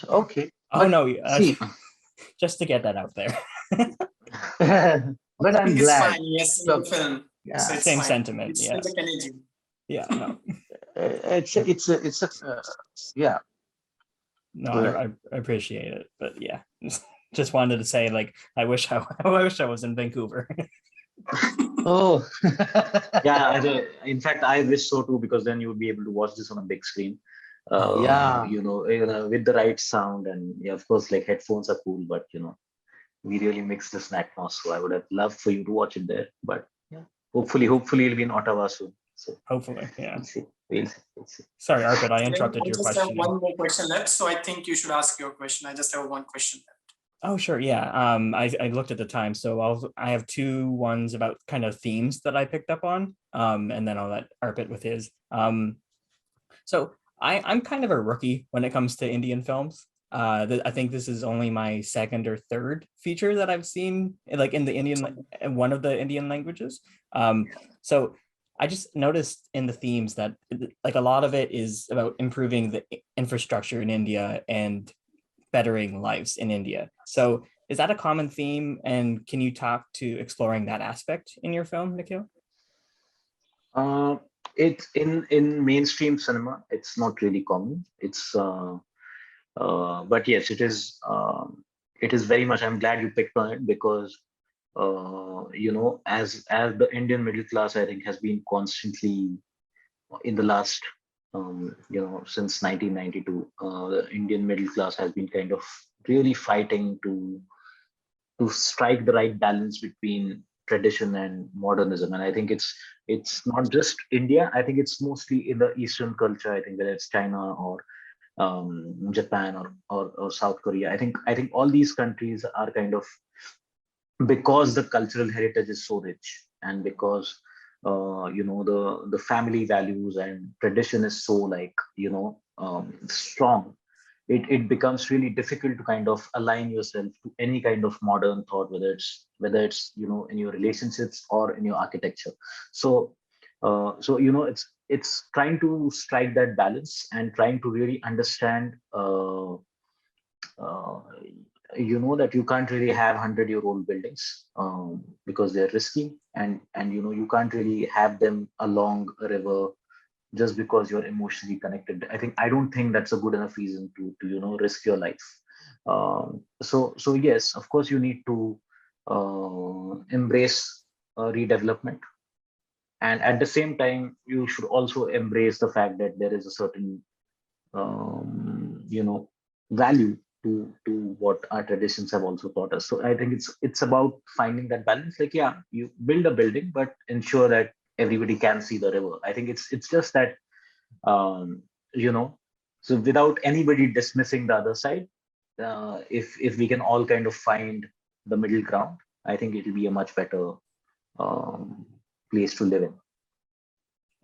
okay. Oh But no, see, just to get that out there. but I I'm think it's glad. fine. Yes, in Look, the film. yeah, So it's Same fine. sentiment. It's Yes. the Canadian. Yeah. No. Yeah. No, Right. I appreciate it, but yeah, just wanted to say like I wish I was in Vancouver. Oh, Yeah, in fact, I wish so too, because then you would be able to watch this on a big screen. yeah. With the right sound, and yeah, of course, like headphones are cool, but we really mix the snack now. So I would have loved for you to watch it there, but yeah, hopefully it'll be in Ottawa soon. So Hopefully, yeah. we'll see. We'll see. Sorry, Arpit, I Then interrupted I your just have question. one more question left. So I think you should ask your question. I just have one question left. Oh, sure. Yeah. I looked at the time, so I have two ones about kind of themes that I picked up on. And then I'll let Arpit with his. So I'm kind of a rookie when it comes to Indian films. I think this is only my second or third feature that I've seen, like in the one of the Indian languages. So I just noticed in the themes that like a lot of it is about improving the infrastructure in India and bettering lives in India. So is that a common theme? And can you talk to exploring that aspect in your film, Nikhil? It's in mainstream cinema. It's not really common. But yes, it is. It is very much. I'm glad you picked on it, because as the Indian middle class, I think, has been constantly in the last since 1992, the Indian middle class has been kind of really fighting to strike the right balance between tradition and modernism. And I think it's not just India. I think it's mostly in the Eastern culture. I think whether it's China or Japan or South Korea. I think all these countries are kind of, because the cultural heritage is so rich, and because the family values and tradition is so, like, strong, it becomes really difficult to kind of align yourself to any kind of modern thought, whether it's in your relationships or in your architecture. So it's trying to strike that balance and trying to really understand, uh, that you can't really have 100-year-old buildings, because they're risky, and you can't really have them along a river just because you're emotionally connected. I don't think that's a good enough reason to risk your life. So yes, of course, you need to embrace redevelopment, and at the same time you should also embrace the fact that there is a certain value to what our traditions have also taught us. So I think it's about finding that balance. Like, yeah, you build a building, but ensure that everybody can see the river. I think it's just that, um, you know so without anybody dismissing the other side, if we can all kind of find the middle ground, I think it'll be a much better um, place to live in.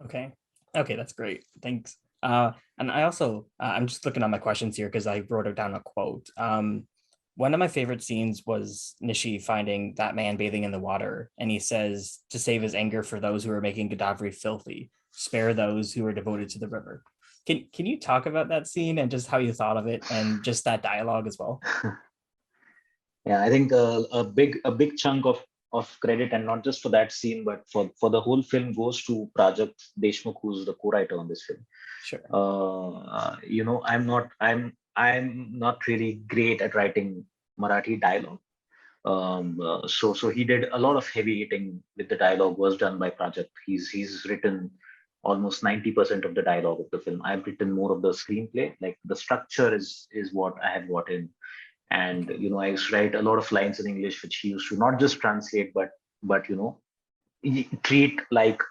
Okay. Okay, that's great. Thanks. And I also, I'm just looking at my questions here because I wrote down a quote. One of my favorite scenes was Nishi finding that man bathing in the water, and he says to save his anger for those who are making Godavari filthy, spare those who are devoted to the river. Can you talk about that scene and just how you thought of it and just that dialogue as well? Yeah, I think a big chunk of credit, and not just for that scene, but for the whole film, goes to Prajakth Deshmukh, who's the co-writer on this film. Sure. I'm not really great at writing Marathi dialogue. So he did a lot of heavy hitting with the dialogue was done by Prajakth. He's written almost 90% of the dialogue of the film. I've written more of the screenplay. Like the structure is what I have got in. And I used to write a lot of lines in English, which he used to not just translate, but treat like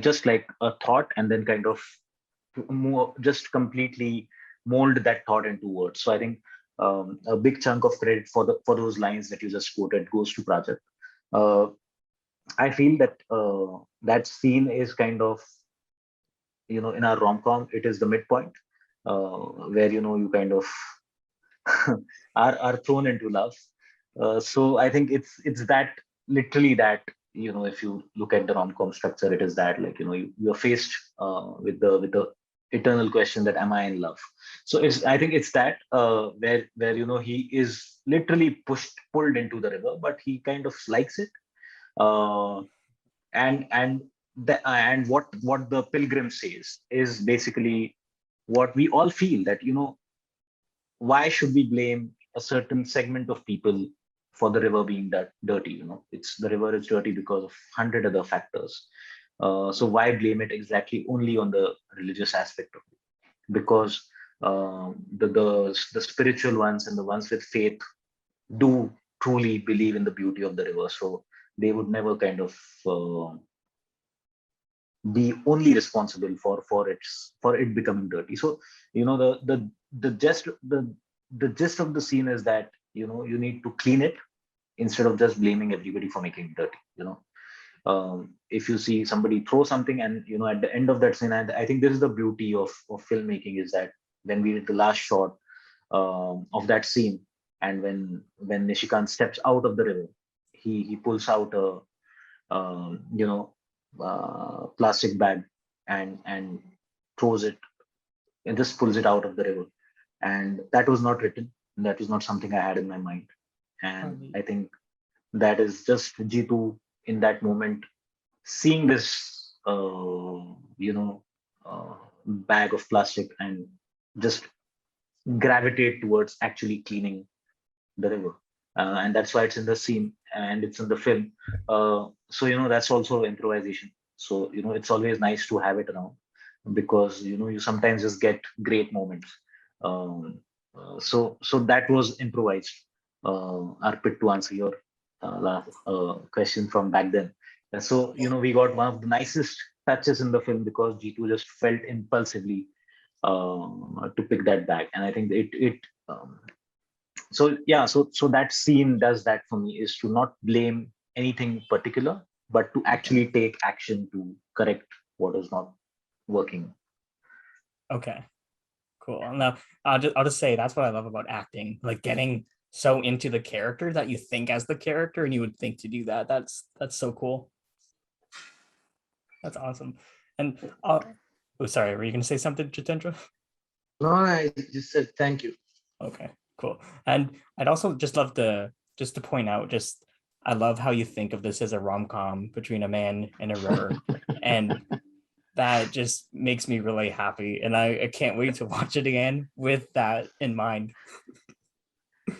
just like a thought, and then kind of more just completely mold that thought into words. So I think a big chunk of credit for those lines that you just quoted goes to Prajakth. Uh, I feel that that scene is kind of, in our rom-com, it is the midpoint, where you kind of are thrown into love. So I think it's that, literally that, if you look at the rom-com structure, it is that, like, you're faced with the eternal question that, am I in love? So I think it's that, where he is literally pulled into the river, but he kind of likes it. Uh, and and the, and what the pilgrim says is basically what we all feel, that why should we blame a certain segment of people for the river being that dirty? It's the river is dirty because of 100 other factors. So why blame it exactly only on the religious aspect of it? Because the spiritual ones and the ones with faith do truly believe in the beauty of the river, so they would never kind of be only responsible for it becoming dirty. So the gist of the scene is that you need to clean it instead of just blaming everybody for making it dirty. If you see somebody throw something, and at the end of that scene, I think this is the beauty of filmmaking, is that when we did the last shot of that scene, and when Nishikant steps out of the river, he pulls out a plastic bag, and throws it, and just pulls it out of the river. And that was not written. That was not something I had in my mind. And I think that is just Jitu in that moment, seeing this bag of plastic, and just gravitate towards actually cleaning the river. And that's why it's in the scene and it's in the film. So that's also improvisation. So it's always nice to have it around, because you sometimes just get great moments. So that was improvised. Arpit, to answer your last question from back then. So we got one of the nicest touches in the film, because G2 just felt impulsively to pick that bag, and I think it so yeah, so that scene does that for me, is to not blame anything particular, but to actually take action to correct what is not working. Okay, cool. Now I'll just say that's what I love about acting, like getting so into the character that you think as the character, and you would think to do that. That's so cool. That's awesome. And oh, sorry, were you gonna say something, Jitendra? No, I just said thank you. Okay, cool. And I'd also just love to point out, just I love how you think of this as a rom-com between a man and a river, and that just makes me really happy, and I can't wait to watch it again with that in mind.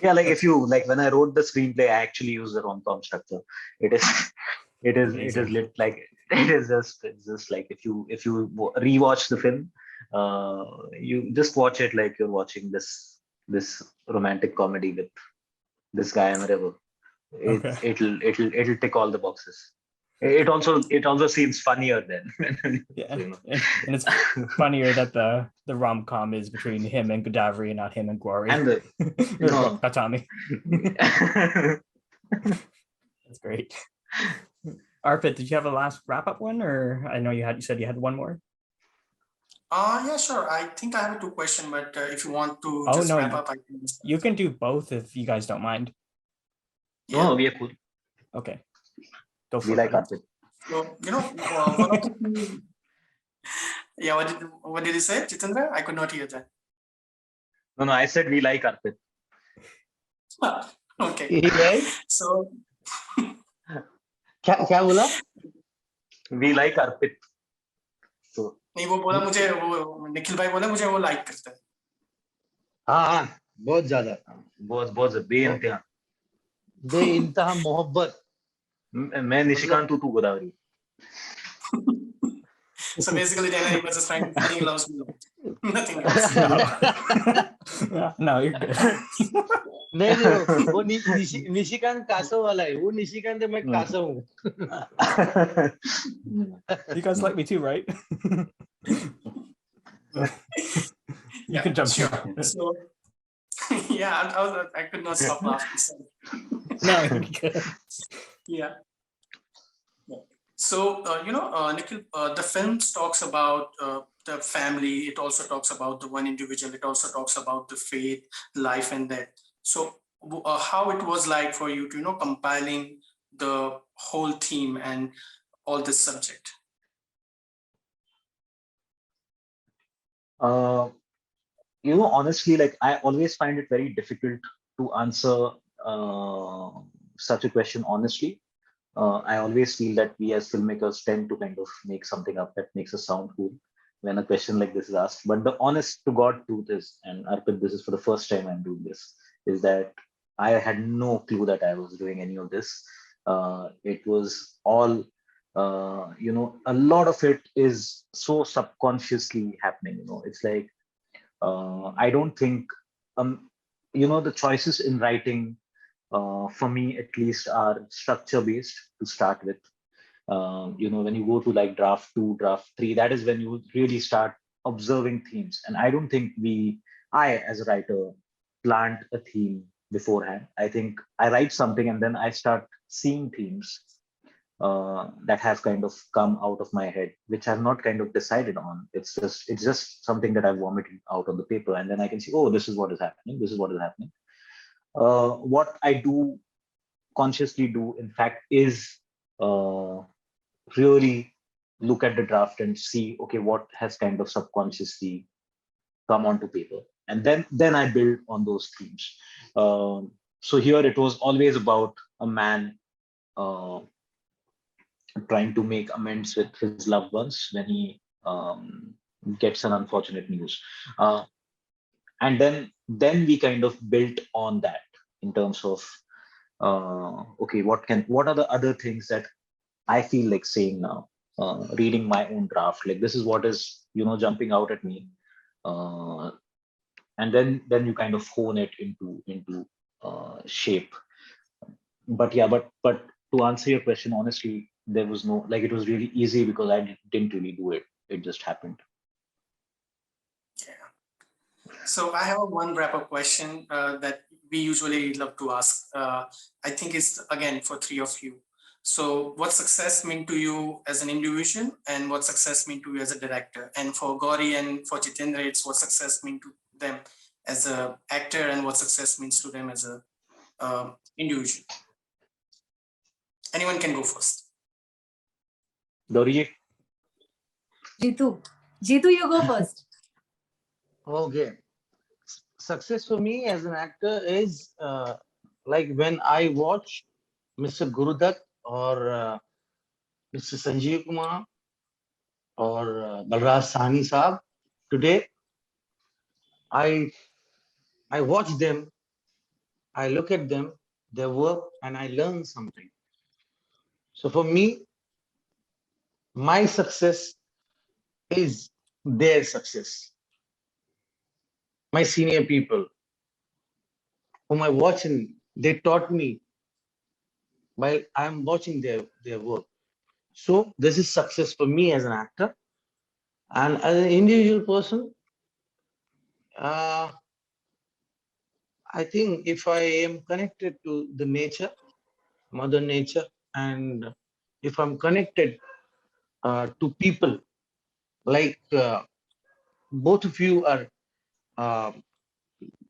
Yeah, like, if you like, when I wrote the screenplay, I actually used the rom-com structure. It is Amazing. lit, like, it's just like, if you rewatch the film, you just watch it like you're watching this romantic comedy with this guy on the river. Okay. It'll tick all the boxes. It also seems funnier then. Yeah, and it's funnier that the rom-com is between him and Godavari and not him and Guari. And or Guatami. That's great. Arpit, did you have a last wrap-up one, or I know you said you had one more? Yeah, sure. I think I have two questions, but if you want to Oh, just no, wrap up, I can. You can do both if you guys don't mind. Yeah. No, we are cool. Okay. Go for We it. like buddy. Arpit. So, one of the yeah, what did you say, Jitendra? I could not hear that. No, I said we like Arpit. Okay. Right? So क्या बोला? We like Arpit. So नहीं वो बोला मुझे वो निखिल भाई बोला मुझे वो लाइक करता है. हाँ, बहुत ज्यादा. बहुत बेइंतहा. बेइंतहा मोहब्बत. मैं निशिकांत तू Godavari. So basically, Dana was just trying to say he loves me. Nothing else. No, you're good. नहीं वो निशिकांत कासो वाला है. वो निशिकांत है, मैं कासो हूँ. You guys like me too, right? You can jump sure. in. So yeah, I could not stop laughing. So. No, you're good. Yeah. So, Nikhil, the film talks about the family. It also talks about the one individual. It also talks about the faith, life, and death. So, how it was like for you to, compiling the whole theme and all this subject? Honestly, like I always find it very difficult to answer such a question honestly. I always feel that we as filmmakers tend to kind of make something up that makes us sound cool when a question like this is asked. But the honest to God truth is, and Arpit, this is for the first time I'm doing this, is that I had no clue that I was doing any of this. It was all, a lot of it is so subconsciously happening. It's like, I don't think, the choices in writing, for me at least, are structure based to start with. When you go to like draft 2, draft 3, that is when you really start observing themes. And I don't think I as a writer plant a theme beforehand. I think I write something and then I start seeing themes that have kind of come out of my head, which I've not kind of decided on. It's just something that I've vomited out on the paper, and then I can see, oh, this is what is happening. This is what is happening. What I do consciously do, in fact, is really look at the draft and see, okay, what has kind of subconsciously come onto paper, and then I build on those themes. So here it was always about a man trying to make amends with his loved ones when he gets an unfortunate news, and then we kind of built on that in terms of okay, what are the other things that I feel like saying now, reading my own draft, like this is what is jumping out at me, and then you kind of hone it into shape. But yeah, but to answer your question honestly, there was no, like, it was really easy because I didn't really do it. It just happened. Yeah. So I have one wrap-up question that we usually love to ask. I think it's again for three of you. So what success mean to you as an individual, and what success mean to you as a director? And for Gauri and for Jitendra, it's what success mean to them as an actor, and what success means to them as a individual. Anyone can go first. Gauri? Jitu, you go first. Okay. Success for me as an actor is like when I watch Mr. Gurudat or Mr. Sanjeev Kumar or Balraj Sahni Saab. Today, I watch them, I look at them, their work, and I learn something. So for me, my success is their success. My senior people, whom I watch and they taught me while I'm watching their work. So this is success for me as an actor. And as an individual person, I think if I am connected to the nature, Mother Nature, and if I'm connected to people, like both of you are, uh,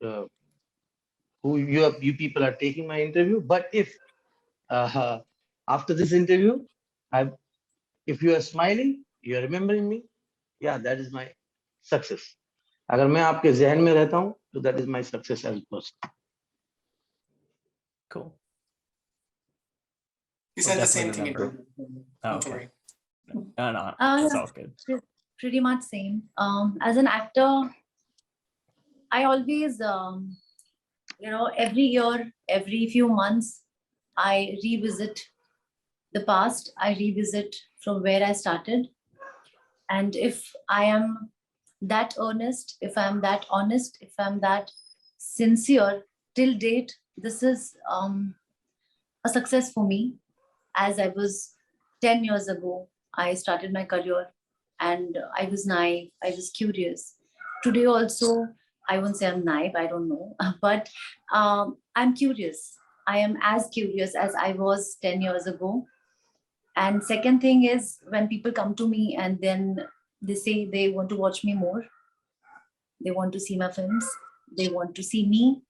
uh, you people are taking my interview. But if after this interview, if you are smiling, you are remembering me, yeah, that is my success. अगर मैं आपके ज़हन में रहता हूँ, तो that is my success as a person. Cool. You We'll said the same definitely thing. remember. Oh, Don't okay. worry. No, it's Yeah, all good. pretty much same. As an actor, I always, every year, every few months, I revisit the past. I revisit from where I started. And if I am that earnest, if I'm that honest, if I'm that sincere till date, this is a success for me. As I was 10 years ago, I started my career and I was naive, I was curious. Today also, I won't say I'm naive, I don't know, but I'm curious. I am as curious as I was 10 years ago. And second thing is when people come to me and then they say they want to watch me more, they want to see my films, they want to see me,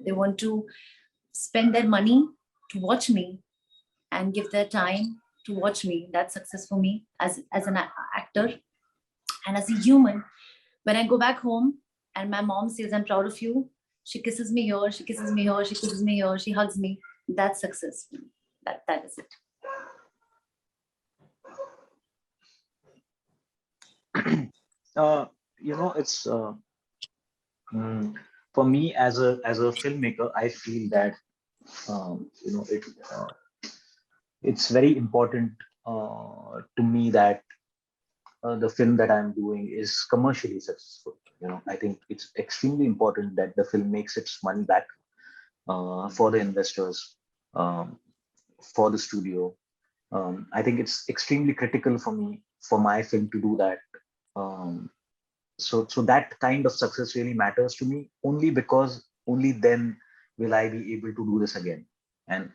they want to spend their money to watch me and give their time to watch me. That's success for me as an actor and as a human. When I go back home and my mom says, I'm proud of you, she kisses me here, she kisses me here, she kisses me here, she hugs me. That's success. That is it. It's for me as a filmmaker, I feel that it's very important to me that the film that I'm doing is commercially successful. I think it's extremely important that the film makes its money back for the investors, for the studio. I think it's extremely critical for me, for my film to do that. So that kind of success really matters to me, only because only then will I be able to do this again. And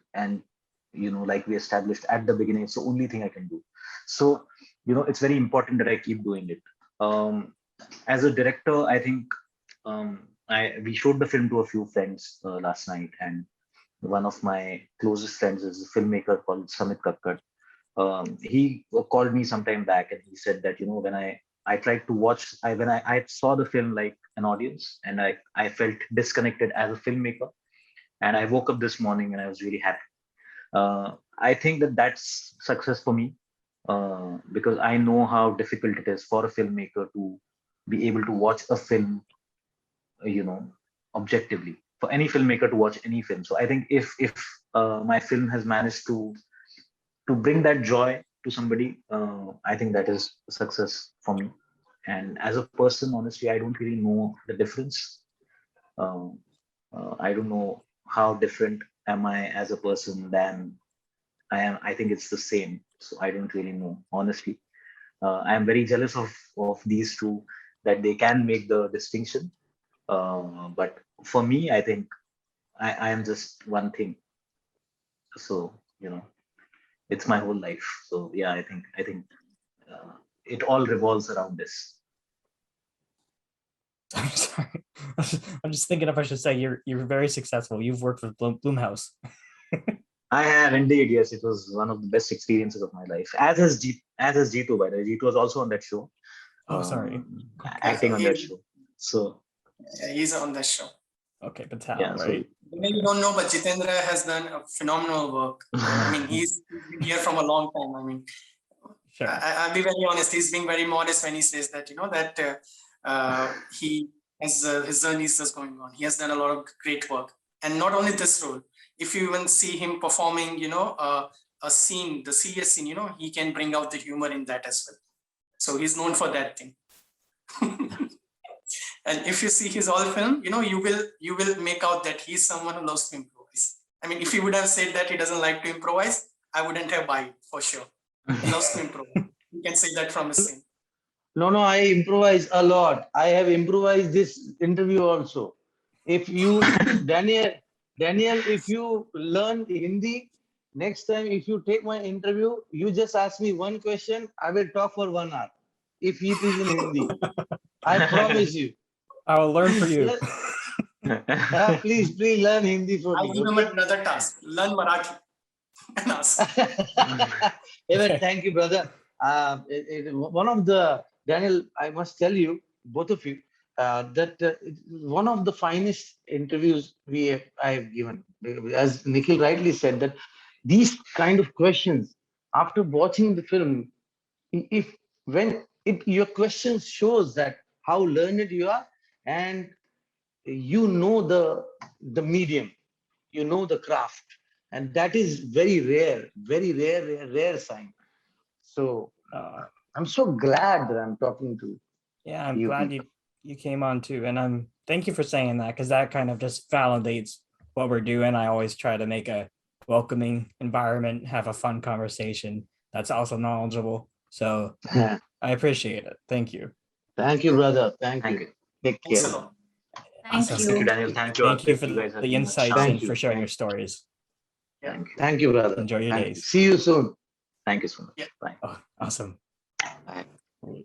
like we established at the beginning, it's the only thing I can do. So it's very important that I keep doing it. As a director, I think we showed the film to a few friends last night, and one of my closest friends is a filmmaker called Samit Kakkad. He called me some time back and he said that when I tried to watch, when I saw the film like an audience, and I felt disconnected as a filmmaker, and I woke up this morning and I was really happy. I think that that's success for me, because I know how difficult it is for a filmmaker to be able to watch a film, objectively, for any filmmaker to watch any film. So I think if my film has managed to bring that joy to somebody, I think that is a success for me. And as a person, honestly, I don't really know the difference. I don't know how different am I as a person than I am. I think it's the same. So I don't really know, honestly. I am very jealous of these two, that they can make the distinction. But for me, I think I am just one thing. So it's my whole life. So yeah, I think it all revolves around this. Sorry. I'm just thinking if I should say you're very successful. You've worked with Blumhouse. I have indeed. Yes, it was one of the best experiences of my life. As has Jitu, by the way. Jitu was also on that show. Oh, sorry. Acting on that show. So yeah, he's on that show. Okay, Patel, yeah, right? Maybe you don't know, but Jitendra has done a phenomenal work. I mean, he's been here from a long time. I mean, Sure. I'll be very honest. He's being very modest when he says that, he has his journey is just going on. He has done a lot of great work, and not only this role. If you even see him performing, a scene, the serious scene, he can bring out the humor in that as well. So he's known for that thing. And if you see his all film, you will make out that he's someone who loves to improvise. I mean, if he would have said that he doesn't like to improvise, I wouldn't have buy it for sure. He loves to improvise. You can say that from his scene. No, I improvise a lot. I have improvised this interview also. If you, Daniel, if you learn Hindi, next time if you take my interview, you just ask me one question, I will talk for 1 hour. If it is in Hindi, I promise you. I will learn for you. Please learn Hindi for I'll me. give him Okay? another task. Learn Marathi and ask. Even thank you, brother. One of the Daniel, I must tell you, both of you, that one of the finest interviews I have given. As Nikhil rightly said, that these kind of questions, after watching the film, if when your questions shows that how learned you are, and you know the medium, you know the craft, and that is very rare, rare sign. So I'm so glad that I'm talking to Yeah, I'm you glad people. you came on too, and thank you for saying that, because that kind of just validates what we're doing. I always try to make a welcoming environment, have a fun conversation that's also knowledgeable. So I appreciate it. Thank you. Thank you, brother. Thank Thank you. you. Take Thanks a care. lot. Thank Awesome. Thank you, you. Daniel. Thank you, Thank you Arpit. for You guys have the been insights charming. and for sharing your stories. Thank you. Thank you, brother. Enjoy your Thank you. days. See you soon. Thank you so much. Yeah. Bye. Oh, awesome. Bye.